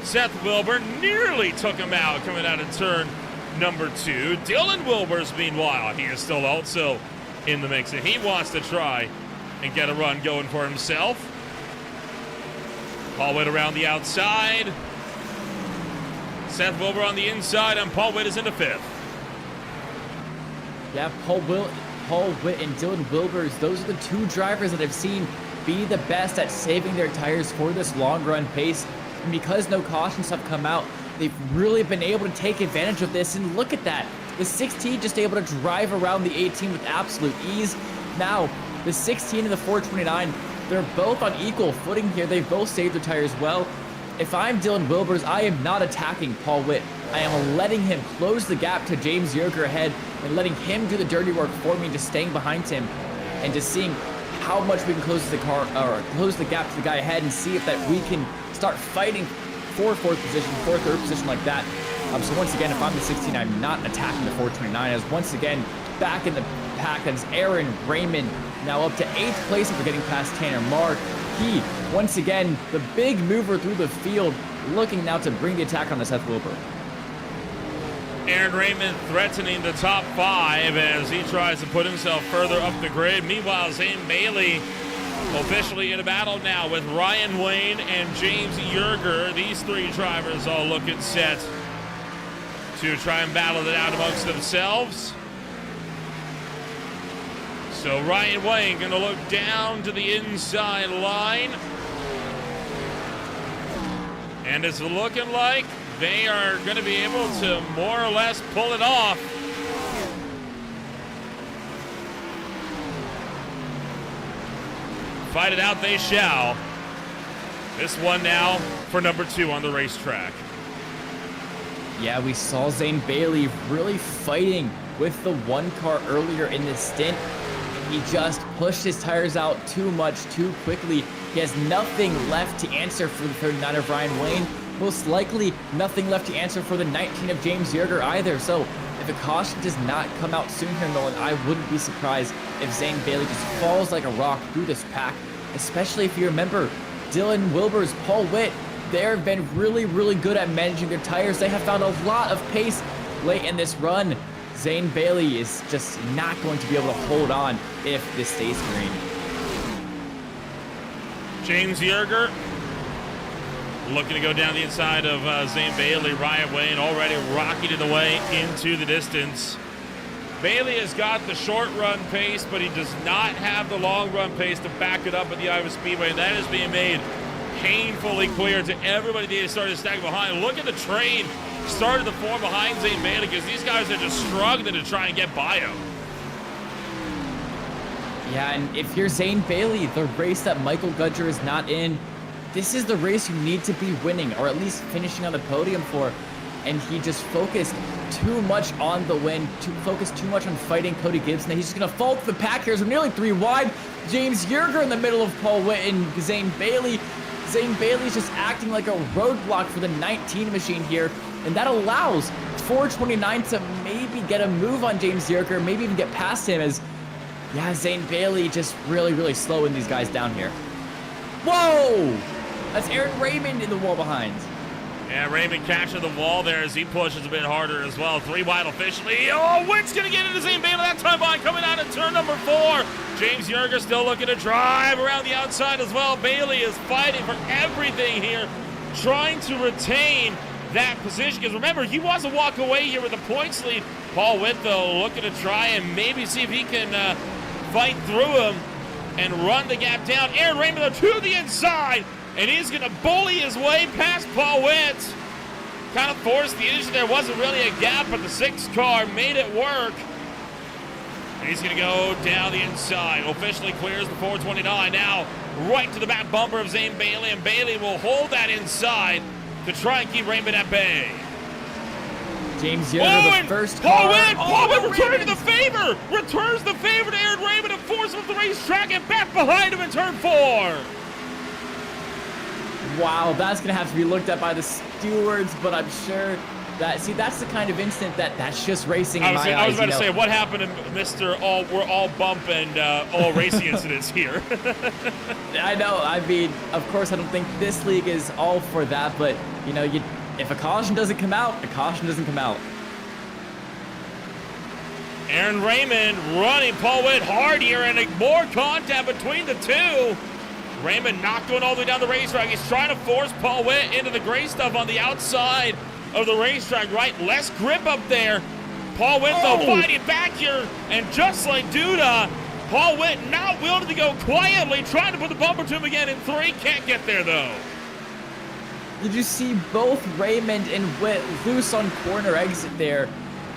Seth Wilbur. Nearly took him out coming out of turn number 2. Dylan Wilbers, meanwhile, he is still also in the mix, and he wants to try and get a run going for himself. Paul Witt around the outside. Seth Wilbur on the inside, and Paul Witt is into 5th. Yeah, Paul Witt and Dylan Wilbers, those are the 2 drivers that I've seen be the best at saving their tires for this long run pace. And because no cautions have come out, they've really been able to take advantage of this. And look at that. The 16 just able to drive around the 18 with absolute ease. Now, the 16 and the 429, they're both on equal footing here. They've both saved their tires well. if I'm Dylan Wilbers, I am not attacking Paul Witt. I am letting him close the gap to James Yerger ahead and letting him do the dirty work for me, just staying behind him and just seeing how much we can close the gap to the guy ahead and see if that we can start fighting for fourth position, for third position like that. So once again, if I'm the 16, I'm not attacking the 429. As once again, back in the pack, that's Aaron Raymond, now up to 8th place after getting past Tanner Marr. He, once again, the big mover through the field, looking now to bring the attack on the Seth Wilbur. Aaron Raymond threatening the top 5 as he tries to put himself further up the grid. Meanwhile, Zane Bailey officially in a battle now with Ryan Wayne and James Yerger. These 3 drivers all looking set to try and battle it out amongst themselves. So Ryan Wayne going to look down to the inside line. And it's looking like they are going to be able to more or less pull it off. Fight it out they shall. This one now for number 2 on the racetrack. Yeah, we saw Zane Bailey really fighting with the 1 car earlier in this stint. He just pushed his tires out too much, too quickly. He has nothing left to answer for the 39 of Ryan Wayne. Most likely nothing left to answer for the 19 of James Yerger either. So if a caution does not come out soon here, Nolan, I wouldn't be surprised if Zane Bailey just falls like a rock through this pack. Especially if you remember Dylan Wilbers, Paul Witt, they've been really, really good at managing their tires. They have found a lot of pace late in this run. Zane Bailey is just not going to be able to hold on if this stays green. James Yerger looking to go down the inside of Zane Bailey. Ryan Wayne already rocketed away into the distance. Bailey has got the short run pace, but he does not have the long run pace to back it up at the Iowa Speedway. And that is being made painfully clear to everybody that started to stack behind. Look at the train started to form behind Zane Bailey because these guys are just struggling to try and get by him. Yeah, and if you're Zane Bailey, the race that Michael Gudger is not in, this is the race you need to be winning, or at least finishing on the podium for. And he just focused too much on the win, focused too much on fighting Cody Gibson. He's just going to fall to the pack here. So nearly 3 wide. James Yerger in the middle of Paul Witt and Zane Bailey. Zane Bailey's just acting like a roadblock for the 19 machine here. And that allows 429 to maybe get a move on James Yerger, maybe even get past him as, yeah, Zane Bailey just really, really slowing these guys down here. Whoa! That's Aaron Raymond in the wall behind. Yeah, Raymond captured the wall there as he pushes a bit harder as well. 3 wide officially. Oh, Witt's going to get into Zane Bailey that time by coming out of turn number 4. James Yerger still looking to drive around the outside as well. Bailey is fighting for everything here, trying to retain that position. Because remember, he wants to walk away here with a points lead. Paul Witt, though, looking to try and maybe see if he can fight through him and run the gap down. Aaron Raymond to the inside. And he's going to bully his way past Paul Witt. Kind of forced the issue. There wasn't really a gap, but the 6 car made it work. And he's going to go down the inside. Officially clears the 429. Now right to the back bumper of Zane Bailey. And Bailey will hold that inside to try and keep Raymond at bay. James Yerger, the first car. Paul Witt returning the favor. Returns the favor to Aaron Raymond and forces him off the racetrack and back behind him in turn 4. Wow, that's going to have to be looked at by the stewards, but I'm sure that, see, that's the kind of instant that's just racing in my eyes. I was about to say, what happened to Mr. We're all bump and all racing incidents here? I know, I mean, of course, I don't think this league is all for that, but, you know, if a caution doesn't come out, a caution doesn't come out. Aaron Raymond running Paul Witt hard here and more contact between the 2. Raymond not going all the way down the racetrack. He's trying to force Paul Witt into the gray stuff on the outside of the racetrack, right? Less grip up there. Paul Witt, though, fighting back here. And just like Duda, Paul Witt not willing to go quietly, trying to put the bumper to him again in 3. Can't get there, though. Did you see both Raymond and Witt loose on corner exit there?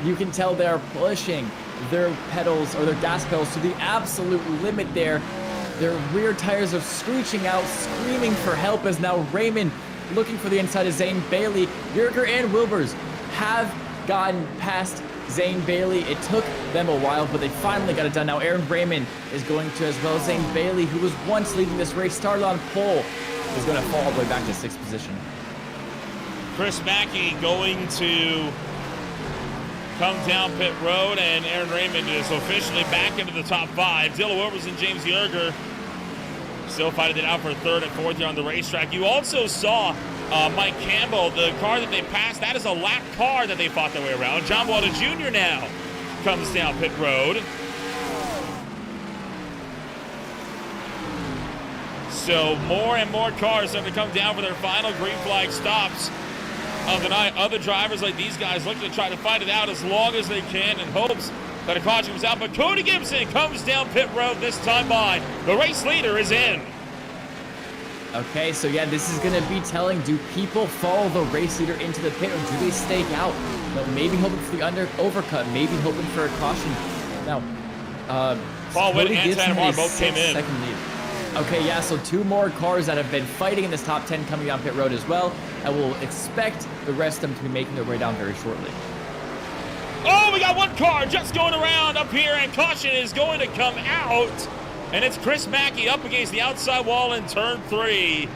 You can tell they're pushing their pedals or their gas pedals to the absolute limit there. Their rear tires are screeching out, screaming for help as now Raymond looking for the inside of Zane Bailey. Yerger and Wilbers have gotten past Zane Bailey. It took them a while, but they finally got it done. Now Aaron Raymond is going to as well. Zane Bailey, who was once leading this race, started on pole, is going to fall all the way back to 6th position. Chris Mackey going to come down pit road, and Aaron Raymond is officially back into the top 5. Dylan Wilbers and James Yerger still fighting it out for 3rd and 4th here on the racetrack. You also saw Mike Campbell, the car that they passed, that is a lap car that they fought their way around. John Walter Jr. now comes down pit road. So more and more cars starting to come down for their final green flag stops of the night. Other drivers like these guys looking to try to fight it out as long as they can in hopes that a caution comes out. But Cody Gibson comes down pit road this time by. The race leader is in. Okay, so yeah, this is going to be telling, do people follow the race leader into the pit, or do they stake out? You know, maybe hoping for the overcut, maybe hoping for a caution. Now, Paul Witt and Tanner both came in. Second lead. Okay, yeah, so 2 more cars that have been fighting in this top 10 coming down pit road as well. I will expect the rest of them to be making their way down very shortly. Oh, we got 1 car just going around up here, and caution is going to come out. And it's Chris Mackey up against the outside wall in turn 3.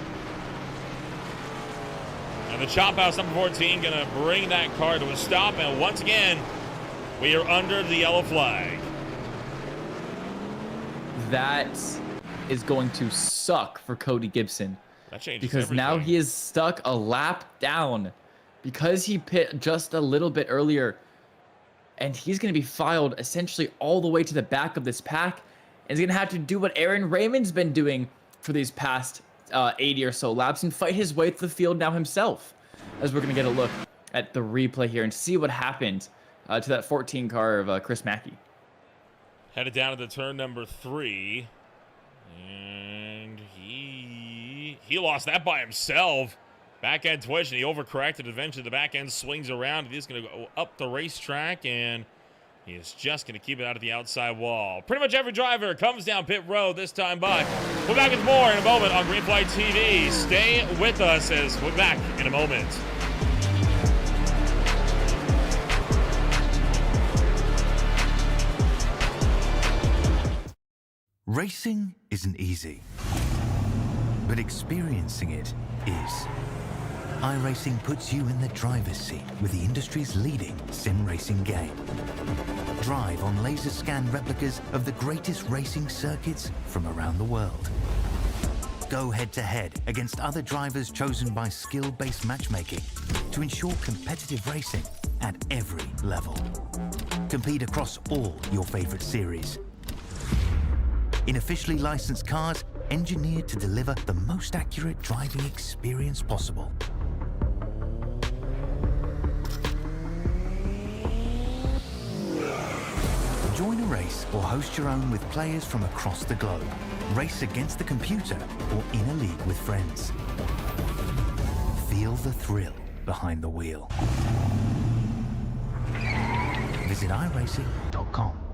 And the Chop House number 14 going to bring that car to a stop. And once again, we are under the yellow flag. That is going to suck for Cody Gibson. That changes because everything. Now he is stuck a lap down because he pit just a little bit earlier. And he's going to be filed essentially all the way to the back of this pack. And he's going to have to do what Aaron Raymond's been doing for these past 80 or so laps and fight his way through the field now himself. As we're going to get a look at the replay here and see what happened to that 14 car of Chris Mackey. Headed down to the turn number 3. And he lost that by himself. Back end twitch, and he overcorrected. Eventually, the back end swings around. He's going to go up the racetrack, and he is just going to keep it out of the outside wall. Pretty much every driver comes down pit road this time by. We'll be back with more in a moment on Green Flag TV. Stay with us as we're back in a moment. Racing isn't easy, but experiencing it is. iRacing puts you in the driver's seat with the industry's leading sim racing game. Drive on laser scan replicas of the greatest racing circuits from around the world. Go head-to-head against other drivers chosen by skill-based matchmaking to ensure competitive racing at every level. Compete across all your favorite series. In officially licensed cars, engineered to deliver the most accurate driving experience possible. Join a race or host your own with players from across the globe. Race against the computer or in a league with friends. Feel the thrill behind the wheel. Visit iRacing.com.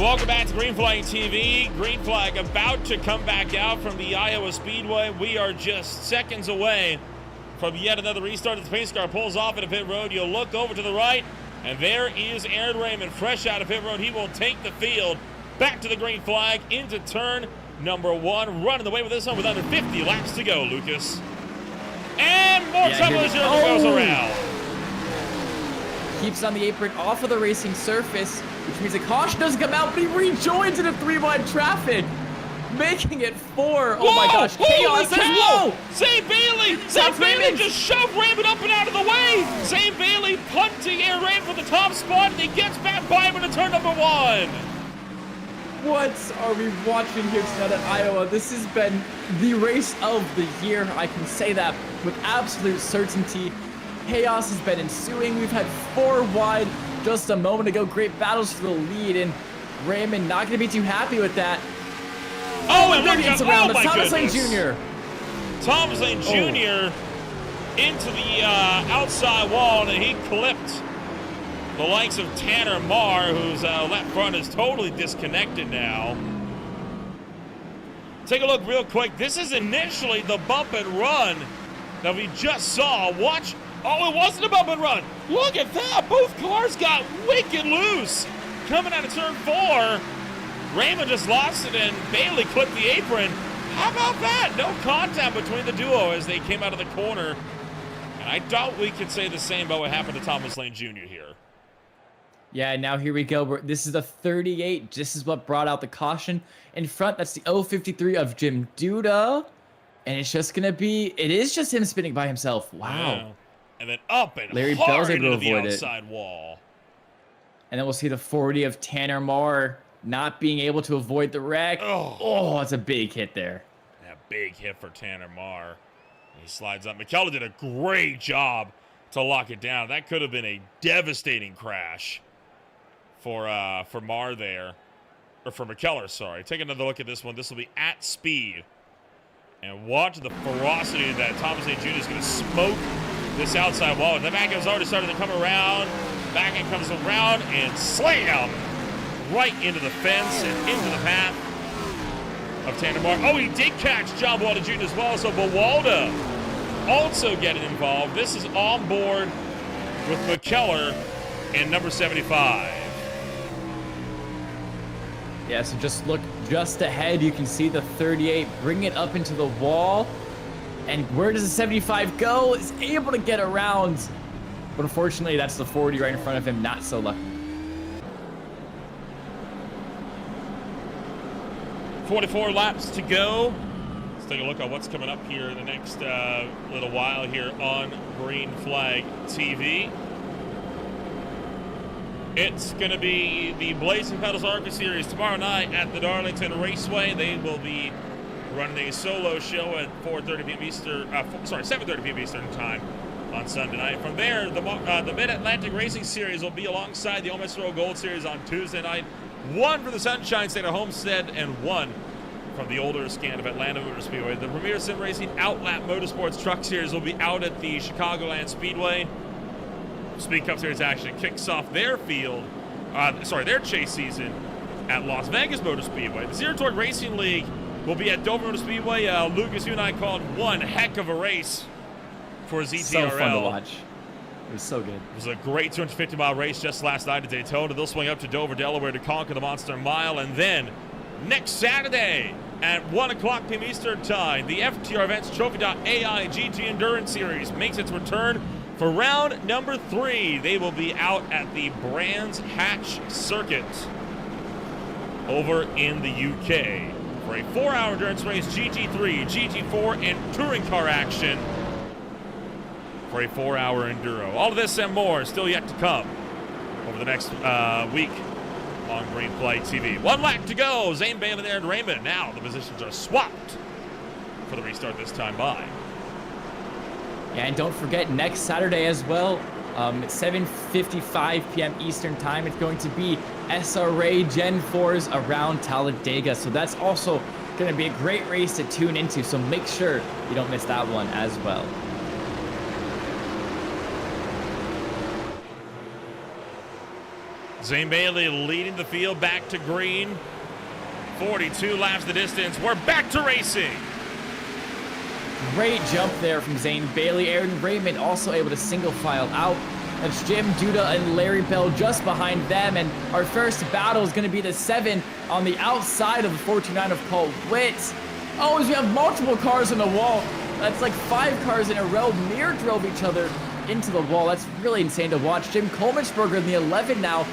Welcome back to Green Flag TV. Green Flag about to come back out from the Iowa Speedway. We are just seconds away from yet another restart. As the pace car pulls off at a pit road, you'll look over to the right, and there is Aaron Raymond, fresh out of pit road. He will take the field back to the green flag into turn number 1, running the way with this one with under 50 laps to go, Lucas. And more trouble as he goes around. Keeps on the apron off of the racing surface, which means a caution doesn't come out, but he rejoins into 3-wide traffic, making it 4. Oh my gosh, chaos as whoa! Zane Bailey! Zane Bailey just shoved Raymond up and out of the way! Zane Bailey punting Aaron Raymond for the top spot, and he gets back by him into turn number 1. What are we watching here tonight at Iowa? This has been the race of the year. I can say that with absolute certainty. Chaos has been ensuing. We've had 4 wide just a moment ago. Great battles for the lead, and Raymond not going to be too happy with that. Oh, and look at Thomas Lane Jr. Thomas Lane Jr. into the outside wall, and he clipped the likes of Tanner Marr, whose left front is totally disconnected now. Take a look real quick. This is initially the bump and run that we just saw. Watch. Oh, it wasn't a bump and run. Look at that. Both cars got wicked loose. Coming out of turn 4, Raymond just lost it, and Bailey clipped the apron. How about that? No contact between the duo as they came out of the corner. And I doubt we could say the same about what happened to Thomas Lane Jr. here. Yeah, now here we go. This is the 38. This is what brought out the caution. In front, that's the 053 of Jim Duda. And it's just going to be, it is just him spinning by himself. Wow. Yeah. And then up and Larry hard Bell's able to into the avoid outside wall. And then we'll see the 40 of Tanner Marr not being able to avoid the wreck. Oh, it's a big hit there. Yeah, big hit for Tanner Marr. He slides up. McKellar did a great job to lock it down. That could have been a devastating crash for Marr there. Or for McKellar, sorry. Take another look at this one. This will be at speed. And watch the ferocity that Thomas A. Jr. is going to smoke this outside wall. The back end's already started to come around. Back end comes around and slam right into the fence and into the path of Tanner Marr. Oh, he did catch John Walter Jr. as well, so Bawalda also getting involved. This is on board with McKellar and number 75. Yeah, so just look just ahead. You can see the 38 bring it up into the wall. And where does the 75 go? Is able to get around. But unfortunately, that's the 40 right in front of him. Not so lucky. 44 laps to go. Let's take a look at what's coming up here in the next little while here on Green Flag TV. It's going to be the Blazing Pedals ARCA Series tomorrow night at the Darlington Raceway. They will be running a solo show at 4:30 p.m. Eastern, 7:30 p.m. Eastern time on Sunday night. From there, the Mid-Atlantic Racing Series will be alongside the Ole Miss Royal Gold Series on Tuesday night. 1 for the Sunshine State of Homestead and 1 from the older scan of Atlanta Motor Speedway. The Premier Sim Racing Outlap Motorsports Truck Series will be out at the Chicagoland Speedway. Speed Cup Series action kicks off their their chase season at Las Vegas Motor Speedway. The Zero Torque Racing League will be at Dover Motor Speedway. Lucas, you and I called one heck of a race for ZTRL. So fun to watch. It was so good. It was a great 250-mile race just last night at Daytona. They'll swing up to Dover, Delaware to conquer the Monster Mile. And then next Saturday at 1 o'clock p.m. Eastern Time, the FTR Events Trophy.ai GT Endurance Series makes its return for round number 3. They will be out at the Brands Hatch Circuit over in the UK for a 4-hour endurance race, GT3, GT4, and touring car action for a 4-hour enduro. All of this and more still yet to come over the next week on Green Flag TV. 1 lap to go. Zane Bailey there and Raymond. Now the positions are swapped for the restart this time by. Yeah, and don't forget next Saturday as well, at 7:55 p.m. Eastern Time, it's going to be SRA Gen 4s around Talladega. So that's also going to be a great race to tune into. So make sure you don't miss that one as well. Zane Bailey leading the field back to green. 42 laps the distance. We're back to racing. Great jump there from Zane Bailey. Aaron Raymond also able to single file out. That's Jim Duda and Larry Bell just behind them. And our first battle is going to be the 7 on the outside of the 49 of Paul Witt. Oh, as we have multiple cars on the wall. That's like 5 cars in a row mirror drove each other into the wall. That's really insane to watch. Jim Kolmensberger in the 11 now,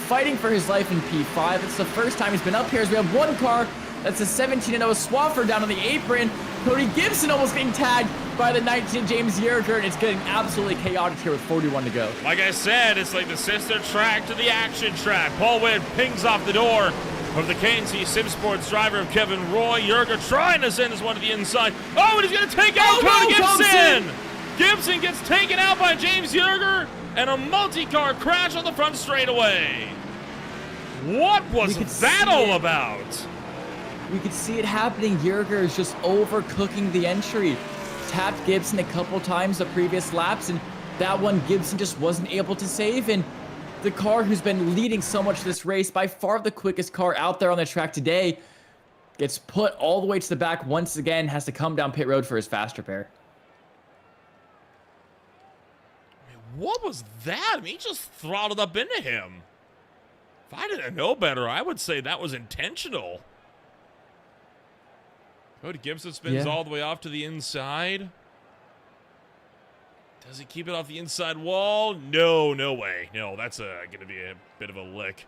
fighting for his life in P5. It's the first time he's been up here as we have 1 car. That's a 17 and Noah Swafford down on the apron. Cody Gibson almost getting tagged by the 19 James Yerger, and it's getting absolutely chaotic here with 41 to go. Like I said, it's like the sister track to the action track. Paul Witt pings off the door of the KNC Sim Sports driver of Kevin Roy. Yerger trying to send this one to the inside. Oh, and he's going to take out Cody Gibson! Gibson gets taken out by James Yerger, and a multi-car crash on the front straightaway. What was that all about? We could see it happening. Yerger is just overcooking the entry. Tapped Gibson a couple times the previous laps, and that one Gibson just wasn't able to save. And the car who's been leading so much this race, by far the quickest car out there on the track today, gets put all the way to the back once again, has to come down pit road for his fast repair. What was that? I mean, he just throttled up into him. If I didn't know better, I would say that was intentional. Cody Gibson spins all the way off to the inside. Does he keep it off the inside wall? No, no way. No, that's going to be a bit of a lick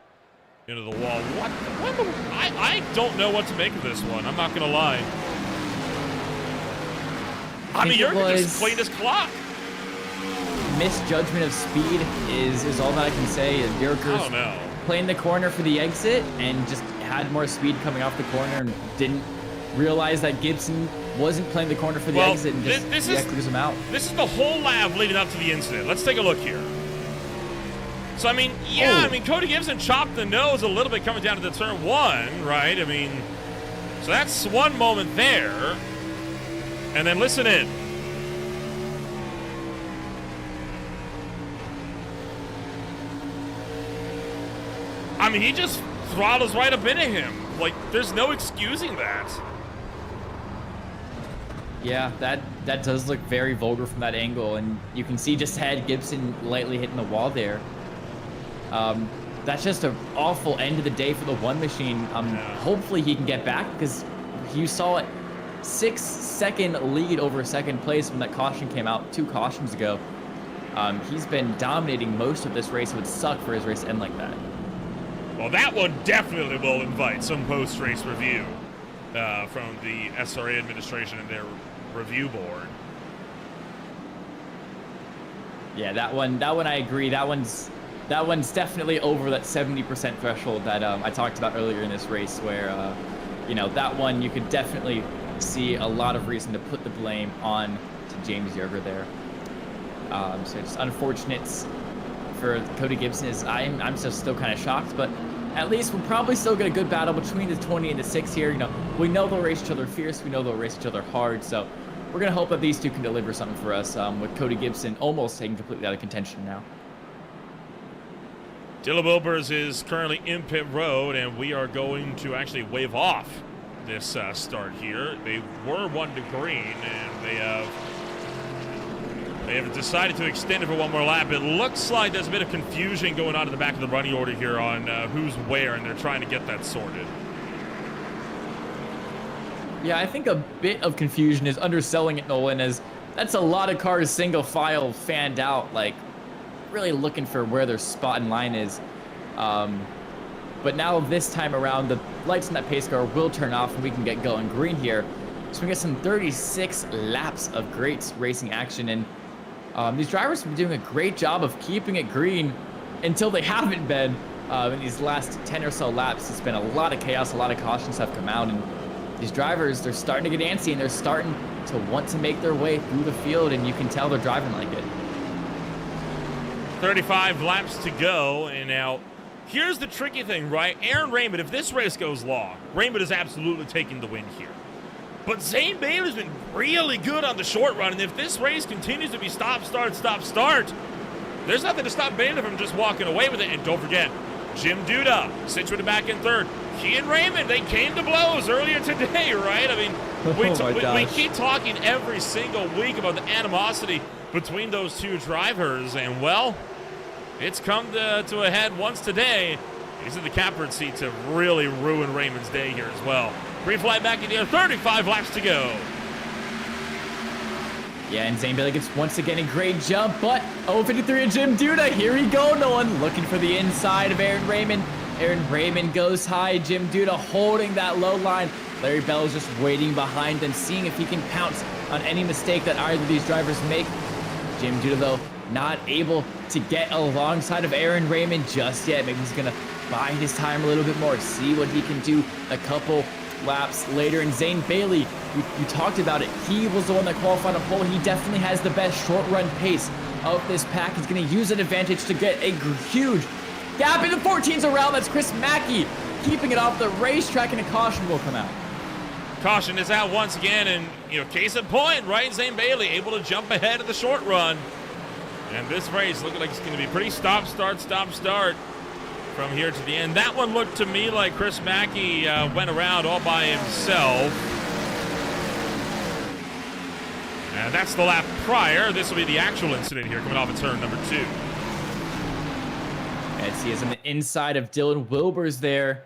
into the wall. I don't know what to make of this one. I'm not going to lie. I mean, you're just clean as clock. Misjudgment of speed is all that I can say. Yerger's playing the corner for the exit and just had more speed coming off the corner and didn't realize that Gibson wasn't playing the corner for the exit and just clears him out. This is the whole lap leading up to the incident. Let's take a look here. So, I mean, I mean, Cody Gibson chopped the nose a little bit coming down to the turn 1, right? I mean, so that's one moment there. And then listen in. I mean, he just throttles right up into him. Like, there's no excusing that. Yeah, that does look very vulgar from that angle, and you can see just had Gibson lightly hitting the wall there. That's just an awful end of the day for the one machine. Hopefully he can get back, because you saw it 6-second lead over second place when that caution came out 2 cautions ago. He's been dominating most of this race. It would suck for his race to end like that. Well, that one definitely will invite some post-race review from the SRA administration and their review board. Yeah, that one I agree. That one's definitely over that 70% threshold that I talked about earlier in this race, where you know, that one you could definitely see a lot of reason to put the blame on to James Yerger there. So it's unfortunate for Cody Gibson. I'm still kind of shocked, but at least we'll probably still get a good battle between the 20 and the 6 here. You know, we know they'll race each other fierce. We know they'll race each other hard. So we're gonna hope that these two can deliver something for us. With Cody Gibson almost taken completely out of contention now. Dylan Wilbers is currently in pit road, and we are going to actually wave off this start here. They were 1 to green, and they have decided to extend it for one more lap. It looks like there's a bit of confusion going on in the back of the running order here on who's where, and they're trying to get that sorted. Yeah, I think a bit of confusion is underselling it, Nolan, as that's a lot of cars single file fanned out, like really looking for where their spot in line is. But now this time around, the lights in that pace car will turn off and we can get going green here. So we get some 36 laps of great racing action, and these drivers have been doing a great job of keeping it green until they haven't been. In these last 10 or so laps, it's been a lot of chaos, a lot of cautions have come out, and these drivers, they're starting to get antsy and they're starting to want to make their way through the field, and you can tell they're driving like it. 35 laps to go, and now here's the tricky thing, right? Aaron Raymond, if this race goes long, Raymond is absolutely taking the win here. But Zane Bailey's been really good on the short run, and if this race continues to be stop, start, there's nothing to stop Bailey from just walking away with it. And don't forget, Jim Duda situated back in third. He and Raymond, they came to blows earlier today, right? I mean, we keep talking every single week about the animosity between those two drivers, and well, it's come to a head once today. He's in the catbird seat to really ruin Raymond's day here as well. Green flag back in the air, 35 laps to go. Yeah, and Zane Bailey gets once again a great jump, but 053 of Jim Duda. Here we go, Nolan, looking for the inside of Aaron Raymond. Aaron Raymond goes high. Jim Duda holding that low line. Larry Bell is just waiting behind them, seeing if he can pounce on any mistake that either of these drivers make. Jim Duda, though, not able to get alongside of Aaron Raymond just yet. Maybe he's going to bide his time a little bit more, see what he can do a couple laps later. And Zane Bailey, you talked about it. He was the one that qualified on pole. He definitely has the best short run pace of this pack. He's going to use that advantage to get a huge gap in the 14s around. That's Chris Mackey keeping it off the racetrack, and a caution will come out. Caution is out once again, and case in point, right? Zane Bailey able to jump ahead of the short run. And this race looking like it's going to be pretty stop, start from here to the end. That one looked to me like Chris Mackey went around all by himself. And that's the lap prior. This will be the actual incident here coming off of turn number 2. As he is on the inside of Dylan Wilbur's there.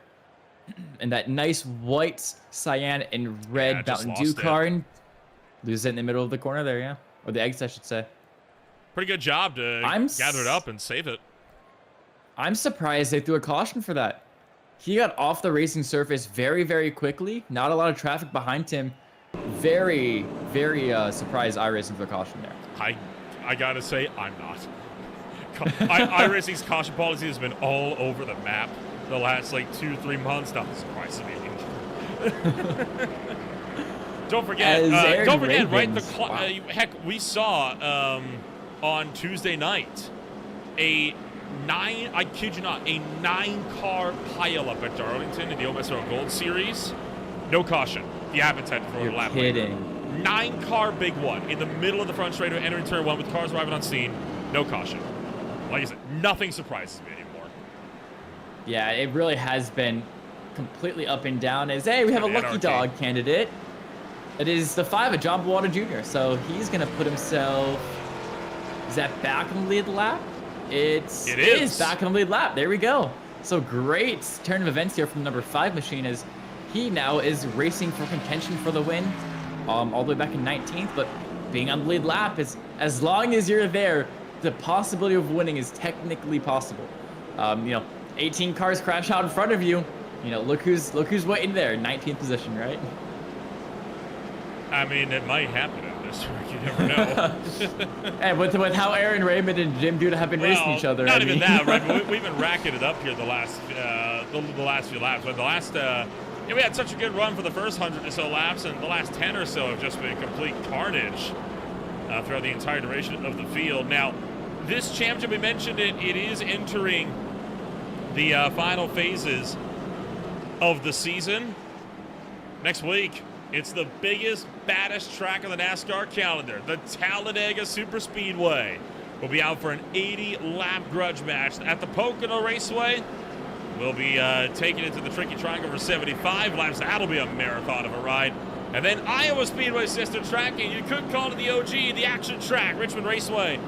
And that nice white, cyan, and red Mountain Dew car. And lose it in the middle of the corner there, yeah. Or the exit, I should say. Pretty good job to gather it up and save it. I'm surprised they threw a caution for that. He got off the racing surface very, very quickly. Not a lot of traffic behind him. Very, very surprised iRacing for a caution there. I gotta say, I'm not. iRacing's caution policy has been all over the map the last 2-3 months. Not surprising me. Don't forget, right? Heck, we saw on Tuesday night I kid you not, a 9-car pileup at Darlington in the OMSRO Gold Series. No caution. The appetite for a lap. Kidding. 9-car big one in the middle of the front straightaway entering turn 1 with cars arriving on scene. No caution. Like I said, nothing surprises me anymore. Yeah, it really has been completely up and down. Hey, we have a lucky dog candidate. It is the 5 of John Bawada Jr. So he's going to put himself... Is that back in the lead lap? It is back in the lead lap. There we go. So great turn of events here from number 5 machine, as he now is racing for contention for the win, all the way back in 19th. But being on the lead lap is, as long as you're there, the possibility of winning is technically possible. 18 cars crash out in front of you. Look who's waiting there, 19th position, right? I mean, it might happen. You never know. And with how Aaron Raymond and Jim Duda have been racing each other. Not even that, right? But we've been racking it up here the last few laps. But the last, we had such a good run for the first 100 or so laps, and the last 10 or so have just been complete carnage throughout the entire duration of the field. Now, this championship, we mentioned it is entering the final phases of the season. Next week, it's the biggest, baddest track on the NASCAR calendar. The Talladega Super Speedway will be out for an 80-lap grudge match at the Pocono Raceway. We'll be taking it to the Tricky Triangle for 75 laps. That'll be a marathon of a ride. And then Iowa Speedway sister track, and you could call it the OG, the action track, Richmond Raceway,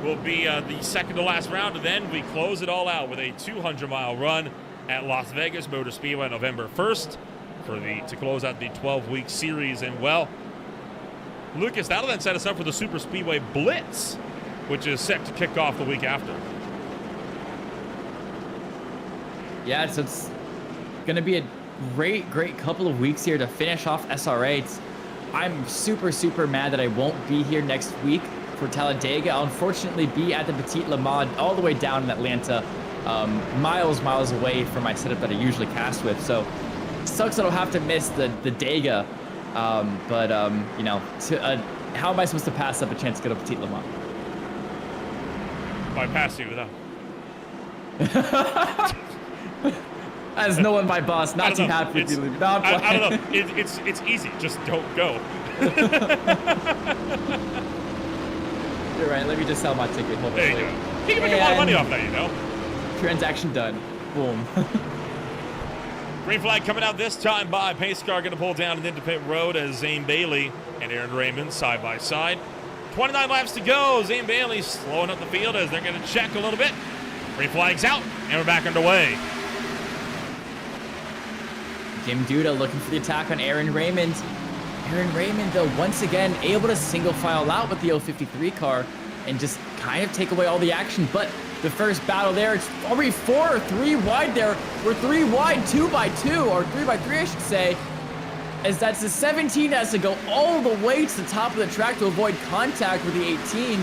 will be the second to last round. And then we close it all out with a 200-mile run at Las Vegas Motor Speedway November 1st. To close out the 12-week series. And, well, Lucas, that'll then set us up for the Super Speedway Blitz, which is set to kick off the week after. Yeah, so it's going to be a great couple of weeks here to finish off SRA. I'm super mad that I won't be here next week for Talladega. I'll unfortunately be at the Petit Le Mans all the way down in Atlanta, miles away from my setup that I usually cast with. So sucks that I'll have to miss the Dega, but how am I supposed to pass up a chance to go to Petit Le Mans? By passing without. As no one, my boss, not too happy with you leaving. No, I don't know. It's easy. Just don't go. You're right. Let me just sell my ticket. Hold on. There you go. You can make a lot of money off that, Transaction done. boom. Green flag coming out this time by pace car going to pull down and into pit road as Zane Bailey and Aaron Raymond side by side. 29 laps to go. Zane Bailey slowing up the field as they're going to check a little bit. Green flag's out, and we're back underway. Jim Duda looking for the attack on Aaron Raymond. Aaron Raymond, though, once again able to single file out with the 053 car and just kind of take away all the action. But the first battle there, it's already 4 or 3 wide there. We're 3 wide, 2 by 2, or 3 by 3, I should say. As that's the 17 has to go all the way to the top of the track to avoid contact with the 18.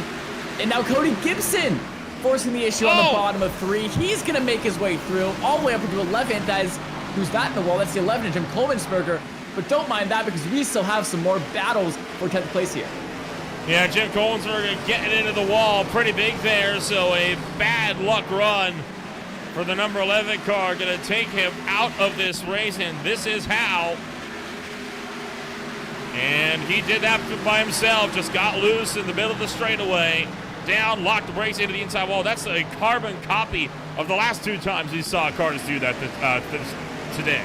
And now Cody Gibson forcing the issue on the bottom of 3. He's going to make his way through all the way up into 11th as, who's that in the wall? That's the 11th, Jim Kolbensberger. But don't mind that because we still have some more battles for 10th place here. Yeah, Jim Kolbensberger getting into the wall pretty big there, so a bad luck run for the number 11 car. Going to take him out of this race, and this is how. And he did that by himself, just got loose in the middle of the straightaway. Down, locked the brakes into the inside wall. That's a carbon copy of the last 2 times we saw cars do that today.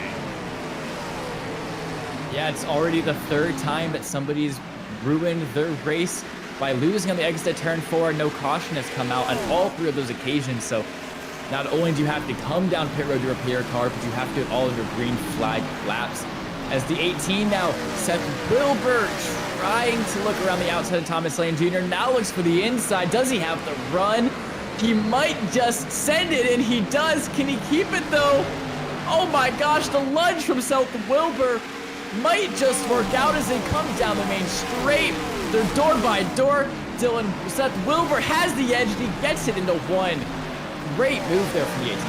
Yeah, it's already the 3rd time that somebody's ruined their race by losing on the exit at turn 4. No caution has come out on all 3 of those occasions. So not only do you have to come down pit road to repair your car, but you have to do all of your green flag laps. As the 18 now, Seth Wilbur trying to look around the outside of Thomas Lane Jr. Now looks for the inside. Does he have the run? He might just send it, and he does. Can he keep it, though? Oh my gosh, the lunge from Seth Wilbur might just work out as they come down the main straight. They're door by door. Seth Wilbur has the edge, and he gets it into 1. Great move there from the 18.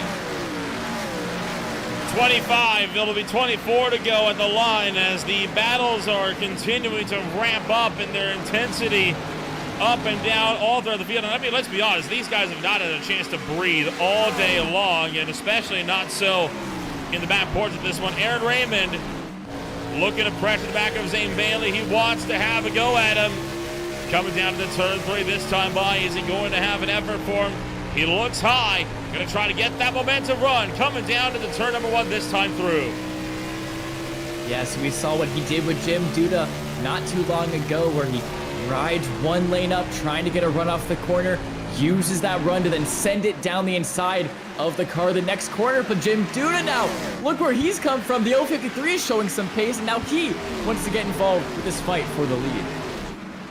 25, it'll be 24 to go at the line as the battles are continuing to ramp up in their intensity up and down all throughout the field. And I mean, let's be honest, these guys have not had a chance to breathe all day long, and especially not so in the back porch of this one. Aaron Raymond looking to pressure the back of Zane Bailey. He wants to have a go at him. Coming down to the turn 3 this time by. Is he going to have an effort for him? He looks high. Going to try to get that momentum run. Coming down to the turn number 1 this time through. Yes, we saw what he did with Jim Duda not too long ago where he rides 1 lane up trying to get a run off the corner. Uses that run to then send it down the inside of the car the next corner. But Jim Duda now, look where he's come from. The 053 is showing some pace, and now he wants to get involved with this fight for the lead.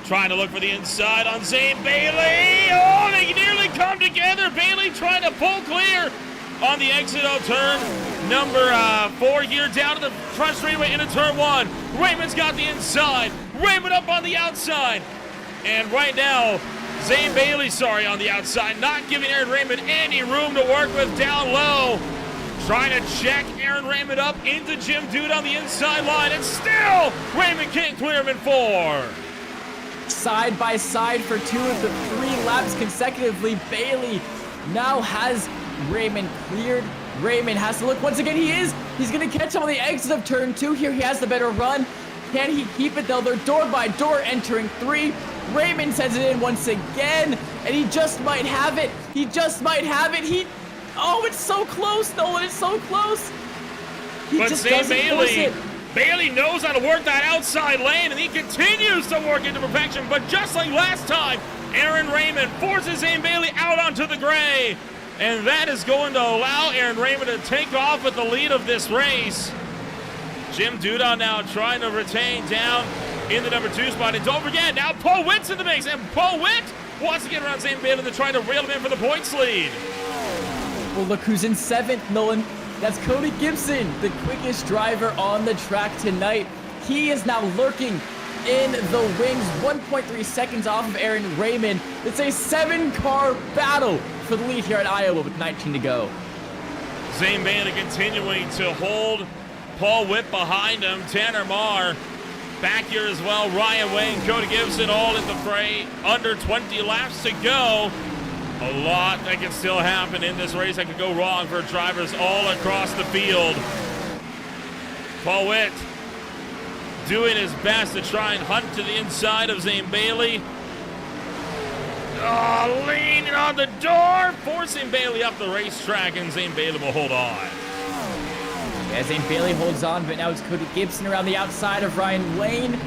Trying to look for the inside on Zane Bailey. Oh, they nearly come together. Bailey trying to pull clear on the exit of turn number 4 here down to the front straightaway into turn 1. Raymond's got the inside. Raymond up on the outside. And right now, Zane Bailey, on the outside, not giving Aaron Raymond any room to work with down low. Trying to check Aaron Raymond up into Jim Duda on the inside line. And still, Raymond can't clear him in 4. Side by side for 2 of the 3 laps consecutively. Bailey now has Raymond cleared. Raymond has to look once again. He's going to catch him on the exit of turn 2 here. He has the better run. Can he keep it though? They're door by door entering 3. Raymond sends it in once again, and he just might have it. He just might have it. Oh, it's so close, Nolan. It's so close. But Zane Bailey knows how to work that outside lane, and he continues to work into perfection. But just like last time, Aaron Raymond forces Zane Bailey out onto the gray. And that is going to allow Aaron Raymond to take off with the lead of this race. Jim Duda now trying to retain down in the number 2 spot. And don't forget, now Paul Witt's in the mix. And Paul Witt wants to get around Zane Bailey. They're trying to reel him in for the points lead. Well, look who's in 7th, Nolan. That's Cody Gibson, the quickest driver on the track tonight. He is now lurking in the wings, 1.3 seconds off of Aaron Raymond. It's a 7-car battle for the lead here at Iowa with 19 to go. Zane Bailey continuing to hold Paul Witt behind him. Tanner Marr back here as well. Ryan Wayne, Cody Gibson all in the fray. Under 20 laps to go. A lot that can still happen in this race that could go wrong for drivers all across the field. Paul Witt doing his best to try and hunt to the inside of Zane Bailey. Leaning on the door, forcing Bailey up the racetrack, and Zane Bailey will hold on. Yeah, Zane Bailey holds on, but now it's Cody Gibson around the outside of Ryan Wayne.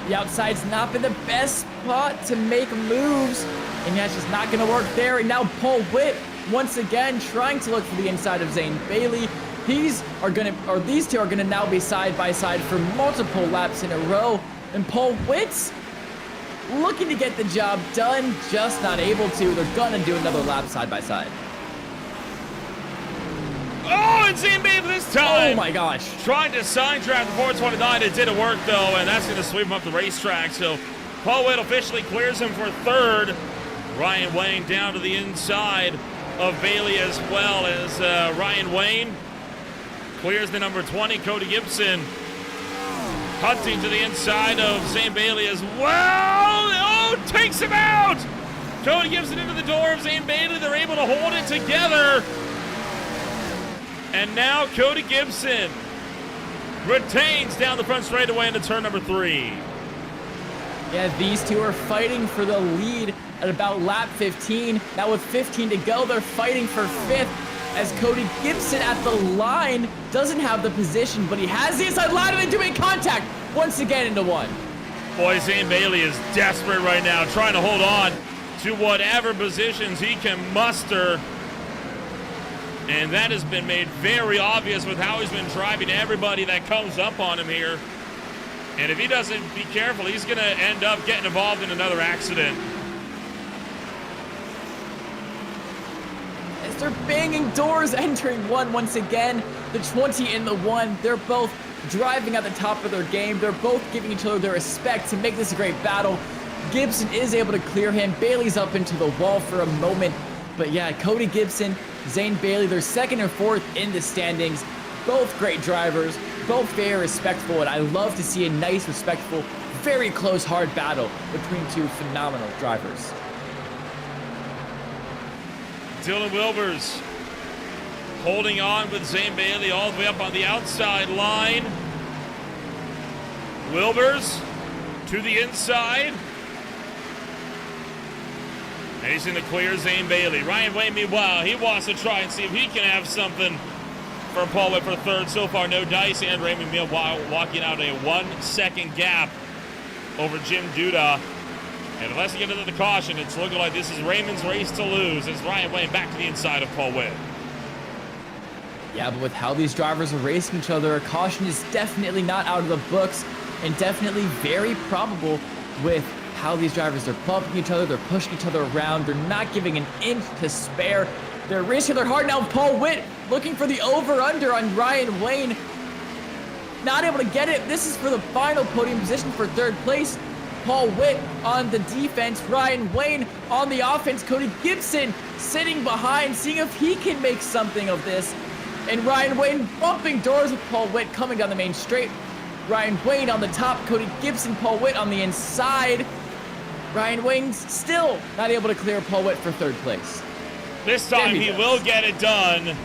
The outside's not been the best spot to make moves, and that's just not going to work there. And now Paul Witt, once again, trying to look for the inside of Zane Bailey. These two are gonna now be side by side for multiple laps in a row, and Paul Witt's looking to get the job done, just not able to. They're gonna do another lap side by side. Oh, and Zane Bailey this time! Oh my gosh. Trying to sidetrack the 429. It didn't work though, and that's gonna sweep him up the racetrack. So Paul Witt officially clears him for third. Ryan Wayne down to the inside of Bailey as well as Ryan Wayne clears the number 20, Cody Gibson. Hunting to the inside of Zane Bailey as well. Oh, takes him out! Cody Gibson into the door of Zane Bailey. They're able to hold it together. And now Cody Gibson retains down the front straightaway into turn number 3. Yeah, these two are fighting for the lead at about lap 15. Now with 15 to go, they're fighting for 5th as Cody Gibson at the line doesn't have the position, but he has the inside line and they do make contact once again into 1. Boy, Zane Bailey is desperate right now, trying to hold on to whatever positions he can muster. And that has been made very obvious with how he's been driving everybody that comes up on him here. And if he doesn't be careful, he's going to end up getting involved in another accident. As they're banging doors, entering 1 once again, the 20 and the 1, they're both driving at the top of their game. They're both giving each other their respect to make this a great battle. Gibson is able to clear him. Bailey's up into the wall for a moment. But yeah, Cody Gibson, Zane Bailey, they're 2nd and 4th in the standings. Both great drivers, both very respectful, and I love to see a nice, respectful, very close, hard battle between two phenomenal drivers. Dylan Wilbers holding on with Zane Bailey all the way up on the outside line. Wilbers to the inside. And he's in the clear, Zane Bailey. Ryan Wayne, meanwhile, he wants to try and see if he can have something for Paul Witt for third. So far, no dice. And Raymond, meanwhile, walking out a 1 second gap over Jim Duda. And unless he gets into the caution, it's looking like this is Raymond's race to lose as Ryan Wayne back to the inside of Paul Witt. Yeah, but with how these drivers are racing each other, a caution is definitely not out of the books and definitely very probable with how these drivers are bumping each other, they're pushing each other around, they're not giving an inch to spare. They're racing their hard now. Paul Witt looking for the over-under on Ryan Wayne. Not able to get it. This is for the final podium position for 3rd place. Paul Witt on the defense, Ryan Wayne on the offense. Cody Gibson sitting behind, seeing if he can make something of this. And Ryan Wayne bumping doors with Paul Witt coming down the main straight. Ryan Wayne on the top, Cody Gibson, Paul Witt on the inside. Ryan Wayne's still not able to clear Paul Witt for 3rd place. This time he will get it done.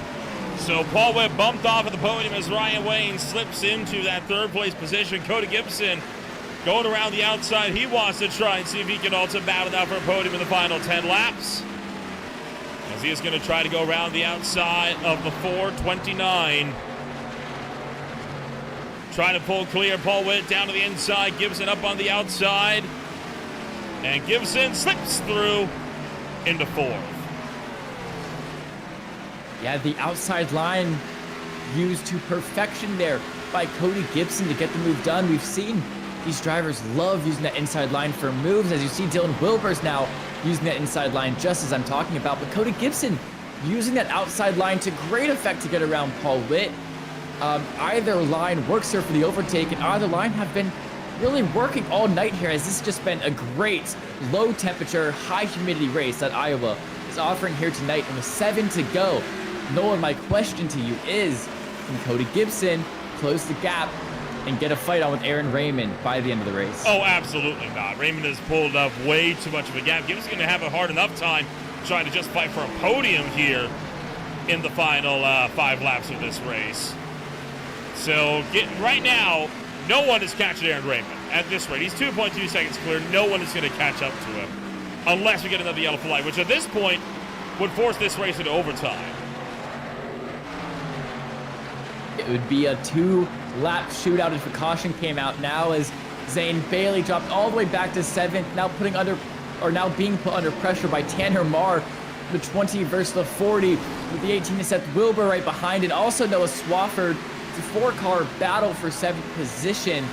So Paul Witt bumped off of the podium as Ryan Wayne slips into that 3rd place position. Cody Gibson going around the outside. He wants to try and see if he can also battle out for a podium in the final 10 laps. As he is going to try to go around the outside of the 429. Trying to pull clear. Paul Witt down to the inside. Gibson up on the outside. And Gibson slips through into 4th. Yeah, the outside line used to perfection there by Cody Gibson to get the move done. We've seen these drivers love using that inside line for moves. As you see Dylan Wilbers now using that inside line just as I'm talking about. But Cody Gibson using that outside line to great effect to get around Paul Witt. Either line works here for the overtake, and either line have been really working all night here, as this has just been a great low temperature, high humidity race that Iowa is offering here tonight. And with 7 to go, Nolan, my question to you is, can Cody Gibson close the gap and get a fight on with Aaron Raymond by the end of the race? Oh, absolutely not. Raymond has pulled up way too much of a gap. Gibson's going to have a hard enough time trying to just fight for a podium here in the final 5 laps of this race. So right now, no one is catching Aaron Raymond at this rate. He's 2.2 seconds clear. No one is going to catch up to him. unless we get another yellow flag, which at this point would force this race into overtime. It would be a 2-lap shootout if a caution came out now, as Zane Bailey dropped all the way back to 7th, now being put under pressure by Tanner Marr, the 20 versus the 40, with the 18 to Seth Wilbur right behind it. Also Noah Swafford. It's a 4-car battle for 7th position,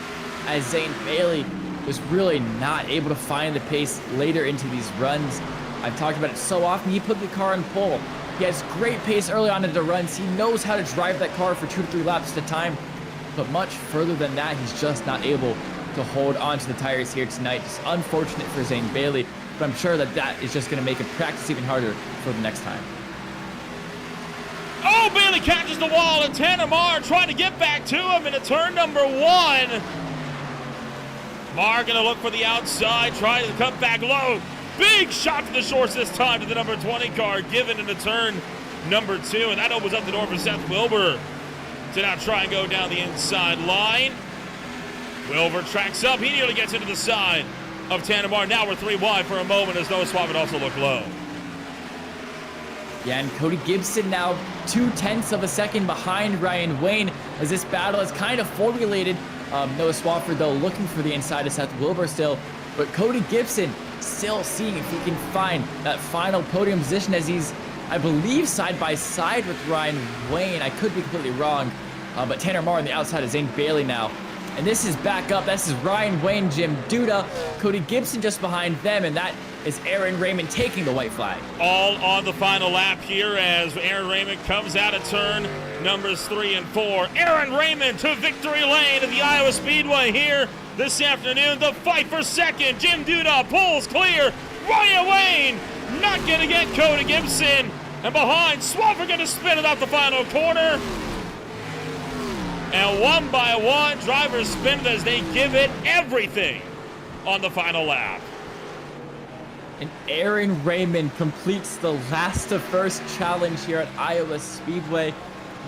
as Zane Bailey was really not able to find the pace later into these runs. I've talked about it so often. He put the car on pole. He has great pace early on into the runs. He knows how to drive that car for 2 to 3 laps at a time. But much further than that, he's just not able to hold on to the tires here tonight. It's unfortunate for Zane Bailey, but I'm sure that is just going to make him practice even harder for the next time. Oh, Bailey catches the wall, and Tanner Marr trying to get back to him into turn number 1. Marr going to look for the outside, trying to cut back low. Big shot to the shorts this time to the number 20 car, given into turn number 2, and that opens up the door for Seth Wilbur to now try and go down the inside line. Wilbur tracks up. He nearly gets into the side of Tanner Marr. Now we're 3 wide for a moment as Noah Swafford also looked low. Yeah, and Cody Gibson now 0.2 of a second behind Ryan Wayne, as this battle is kind of formulated. Noah Swafford, though, looking for the inside of Seth Wilbur still, but Cody Gibson still seeing if he can find that final podium position, as he's, I believe, side by side with Ryan Wayne. I could be completely wrong, but Tanner Marr on the outside of Zane Bailey now. And this is back up. This is Ryan Wayne, Jim Duda, Cody Gibson just behind them, and that is Aaron Raymond taking the white flag. All on the final lap here as Aaron Raymond comes out of turn numbers 3 and 4. Aaron Raymond to victory lane at the Iowa Speedway here this afternoon. The fight for second. Jim Duda pulls clear. Ryan Wayne not going to get Cody Gibson. And behind, Swafford going to spin it out the final corner. And one by one, drivers spin it as they give it everything on the final lap. And Aaron Raymond completes the last of first challenge here at Iowa Speedway,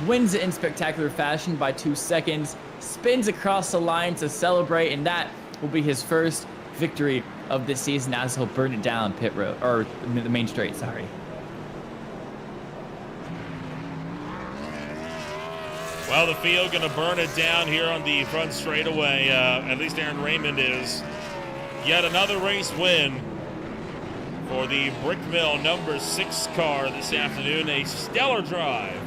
wins it in spectacular fashion by 2 seconds, spins across the line to celebrate, and that will be his first victory of this season as he'll burn it down pit road, or the main straight, sorry. Well, the field going to burn it down here on the front straightaway. At least Aaron Raymond is. Yet another race win for the Brick Mill number 6 car this afternoon. A stellar drive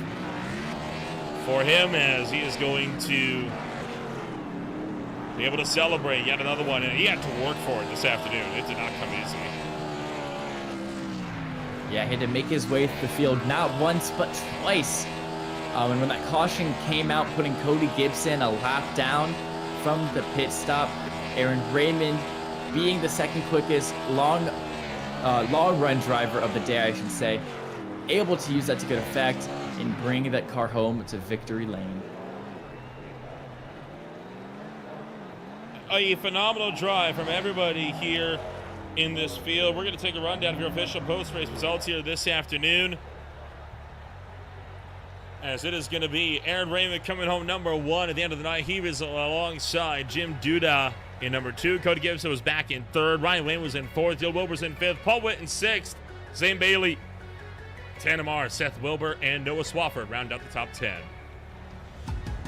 for him as he is going to be able to celebrate yet another one. And he had to work for it this afternoon. It did not come easy. Yeah, he had to make his way through the field not once, but twice. And when that caution came out, putting Cody Gibson a lap down from the pit stop, Aaron Raymond being the second quickest long run driver of the day, I should say, able to use that to good effect in bringing that car home to victory lane. A phenomenal drive from everybody here in this field. We're going to take a rundown of your official post-race results here this afternoon, as it is going to be Aaron Raymond coming home number 1 at the end of the night. He was alongside Jim Duda in number 2. Cody Gibson was back in 3rd. Ryan Wayne was in 4th. Dill Wilbur's in 5th. Paul Witt in 6th. Zane Bailey, Tanner Marr, Seth Wilbur, and Noah Swafford round out the top 10.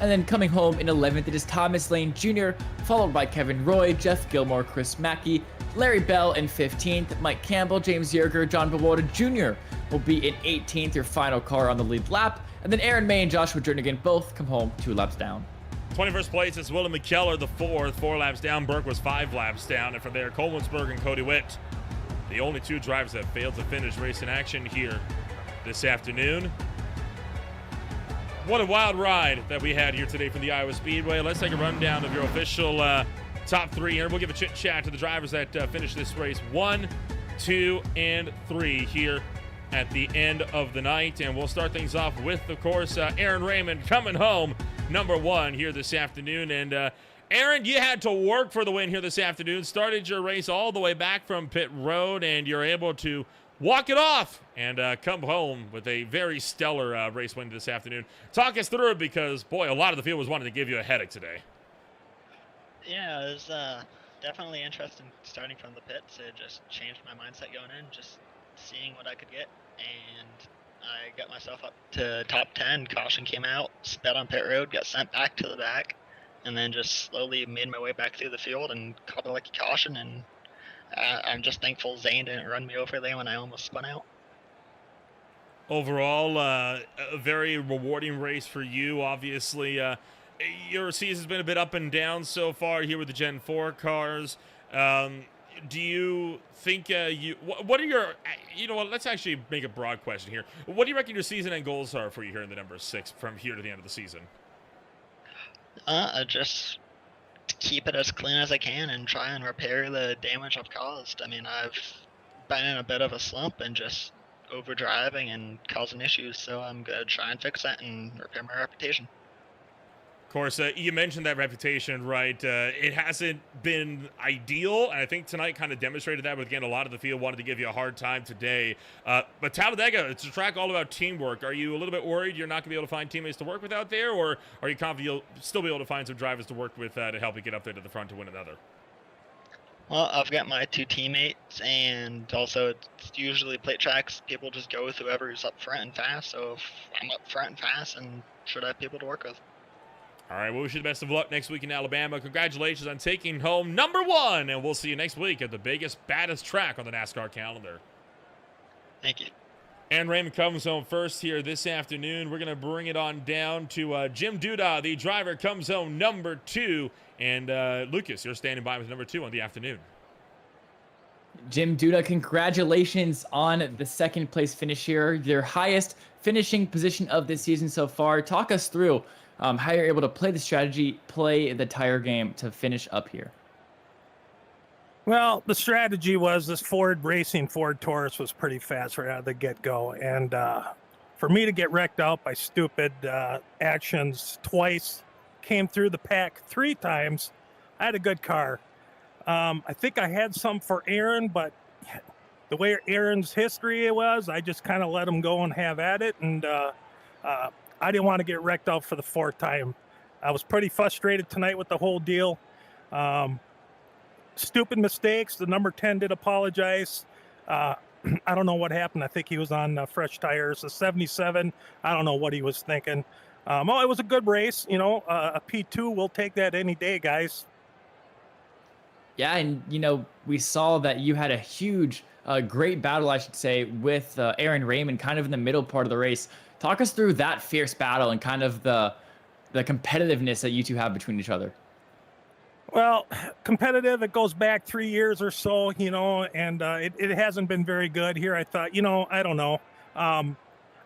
And then coming home in 11th, it is Thomas Lane Jr., followed by Kevin Roy, Jeff Gilmore, Chris Mackey, Larry Bell in 15th, Mike Campbell, James Yerger, John Bawoda Jr. will be in 18th, your final car on the lead lap. And then Aaron May and Joshua Jernigan both come home 2 laps down. 21st place is Willem McKellar, the 4th, 4 laps down. Burke was 5 laps down. And from there, Cole Winsberg and Cody Witt, the only 2 drivers that failed to finish race in action here this afternoon. What a wild ride that we had here today from the Iowa Speedway. Let's take a rundown of your official top 3 here. We'll give a chit chat to the drivers that finished this race 1, 2, and 3 here at the end of the night. And we'll start things off with, of course, Aaron Raymond coming home number 1 here this afternoon. And Aaron, you had to work for the win here this afternoon. Started your race all the way back from pit road, and you're able to walk it off and come home with a very stellar race win this afternoon. Talk us through it, because, boy, a lot of the field was wanting to give you a headache today. Yeah, it was Definitely interested in starting from the pits. It just changed my mindset going in, just seeing what I could get, and I got myself up to top 10. Caution came out, sped on pit road, got sent back to the back, and then just slowly made my way back through the field and caught a lucky caution. And I'm just thankful Zane didn't run me over there when I almost spun out. Overall, a very rewarding race for you. Obviously, your season's been a bit up and down so far here with the Gen 4 cars. Do you think what are your, you know what, let's actually make a broad question here. What do you reckon your season end goals are for you here in the number 6 from here to the end of the season? Just keep it as clean as I can and try and repair the damage I've caused. I mean, I've been in a bit of a slump and just overdriving and causing issues, so I'm gonna try and fix that and repair my reputation. Of course, you mentioned that reputation, right? It hasn't been ideal, and I think tonight kind of demonstrated that. But again, a lot of the field wanted to give you a hard time today. But Talladega, it's a track all about teamwork. Are you a little bit worried you're not going to be able to find teammates to work with out there, or are you confident you'll still be able to find some drivers to work with to help you get up there to the front to win another? Well, I've got my 2 teammates, and also it's usually plate tracks. People just go with whoever's up front and fast. So if I'm up front and fast, and should have people to work with. All right, well, wish you the best of luck next week in Alabama. Congratulations on taking home number 1, and we'll see you next week at the biggest, baddest track on the NASCAR calendar. Thank you. And Raymond comes home first here this afternoon. We're going to bring it on down to Jim Duda. The driver comes home number 2. And Lucas, you're standing by with number 2 on the afternoon. Jim Duda, congratulations on the 2nd place finish here, your highest finishing position of this season so far. Talk us through how you're able to play the strategy, play the tire game to finish up here. Well, the strategy was this Ford Taurus was pretty fast right out of the get-go. And for me to get wrecked out by stupid actions twice, came through the pack 3 times, I had a good car. I think I had some for Aaron, but the way Aaron's history was, I just kind of let him go and have at it. And I didn't want to get wrecked out for the 4th time. I was pretty frustrated tonight with the whole deal. Stupid mistakes. The number 10 did apologize. I don't know what happened. I think he was on fresh tires. The 77, I don't know what he was thinking. Well, it was a good race. You know, a P2, we'll take that any day, guys. Yeah, and, you know, we saw that you had a huge, great battle, I should say, with Aaron Raymond kind of in the middle part of the race. Talk us through that fierce battle and kind of the competitiveness that you two have between each other. Well, competitive, it goes back 3 years or so, you know, and it hasn't been very good here. I thought, you know, I don't know.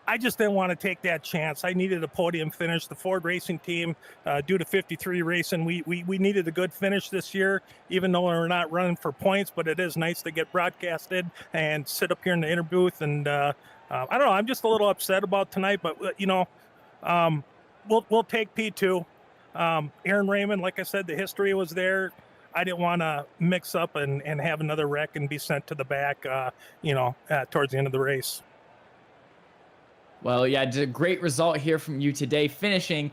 I just didn't want to take that chance. I needed a podium finish. The Ford Racing team, due to 53 racing, we needed a good finish this year, even though we're not running for points, but it is nice to get broadcasted and sit up here in the inner booth. And I don't know, I'm just a little upset about tonight, but, you know, we'll take P2. Aaron Raymond, like I said, the history was there. I didn't want to mix up and have another wreck and be sent to the back, you know, towards the end of the race. Well, yeah, it's a great result here from you today, finishing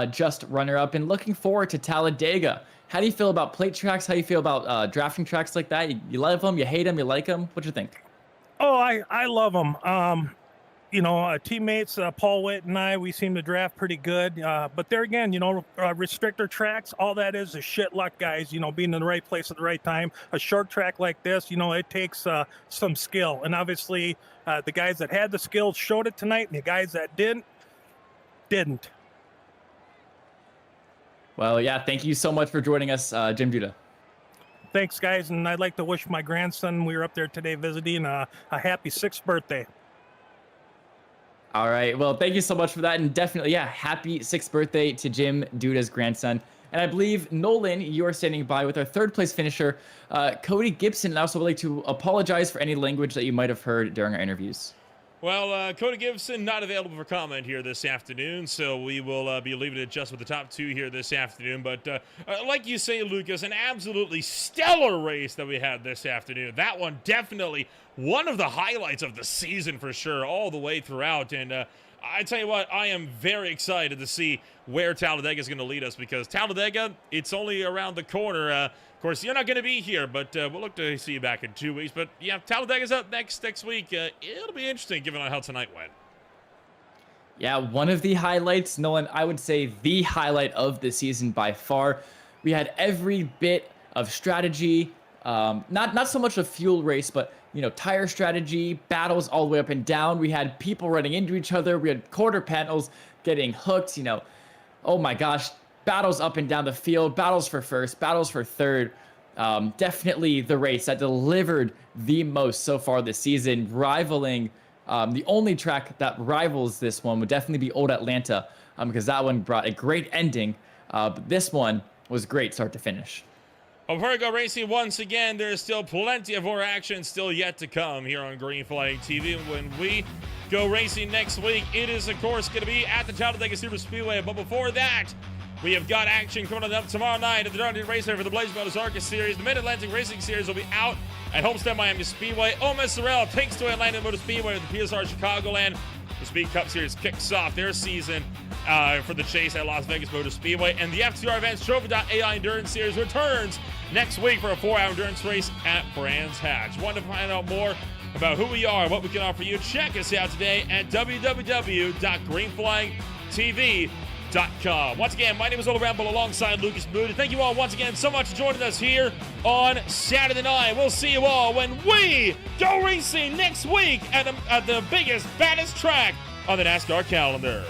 just runner-up and looking forward to Talladega. How do you feel about plate tracks? How do you feel about drafting tracks like that? You love them? You hate them? You like them? What do you think? Oh, I love them. You know, teammates, Paul Witt and I, we seem to draft pretty good. But there again, you know, restrictor tracks, all that is shit luck, guys. You know, being in the right place at the right time. A short track like this, you know, it takes some skill. And obviously, the guys that had the skill showed it tonight, and the guys that didn't. Well, yeah, thank you so much for joining us, Jim Duda. Thanks, guys, and I'd like to wish my grandson, we were up there today visiting, a happy 6th birthday. All right. Well, thank you so much for that. And definitely, yeah, happy 6th birthday to Jim Duda's grandson. And I believe, Nolan, you are standing by with our 3rd place finisher, Cody Gibson. And I also would like to apologize for any language that you might have heard during our interviews. Well, Cody Gibson not available for comment here this afternoon, so we will be leaving it just with the top 2 here this afternoon. But like you say, Lucas, an absolutely stellar race that we had this afternoon. That one definitely one of the highlights of the season for sure, all the way throughout. And I tell you what, I am very excited to see where Talladega is going to lead us, because Talladega, it's only around the corner. Of course, you're not going to be here, but we'll look to see you back in 2 weeks. But yeah, Talladega's up next week. It'll be interesting given on how tonight went. Yeah, one of the highlights, Nolan, I would say the highlight of the season by far. We had every bit of strategy, not so much a fuel race, but tire strategy, battles all the way up and down. We had people running into each other. We had quarter panels getting hooked. Oh my gosh, battles up and down the field, battles for first, battles for third. Definitely the race that delivered the most so far this season, rivaling. The only track that rivals this one would definitely be Old Atlanta, because that one brought a great ending. But this one was great start to finish. Well, before we go racing once again, there's still plenty of more action still yet to come here on Green Flag TV. When we go racing next week, it is, of course, going to be at the Talladega Super Speedway. But before that, we have got action coming up tomorrow night at the Darn Near Raceway for the Blaze Motors ARCA Series. The Mid-Atlantic Racing Series will be out at Homestead Miami Speedway. SRA takes to Atlanta Motor Speedway with the PSR Chicagoland. The Speed Cup Series kicks off their season for the chase at Las Vegas Motor Speedway. And the FTR Events Trophy.ai Endurance Series returns next week for a 4-hour endurance race at Brands Hatch. Want to find out more about who we are and what we can offer you? Check us out today at www.greenflagtv.com. Once again, my name is Ola Ramble alongside Lucas Moody. Thank you all once again so much for joining us here on Saturday night. We'll see you all when we go racing next week at the biggest, baddest track on the NASCAR calendar.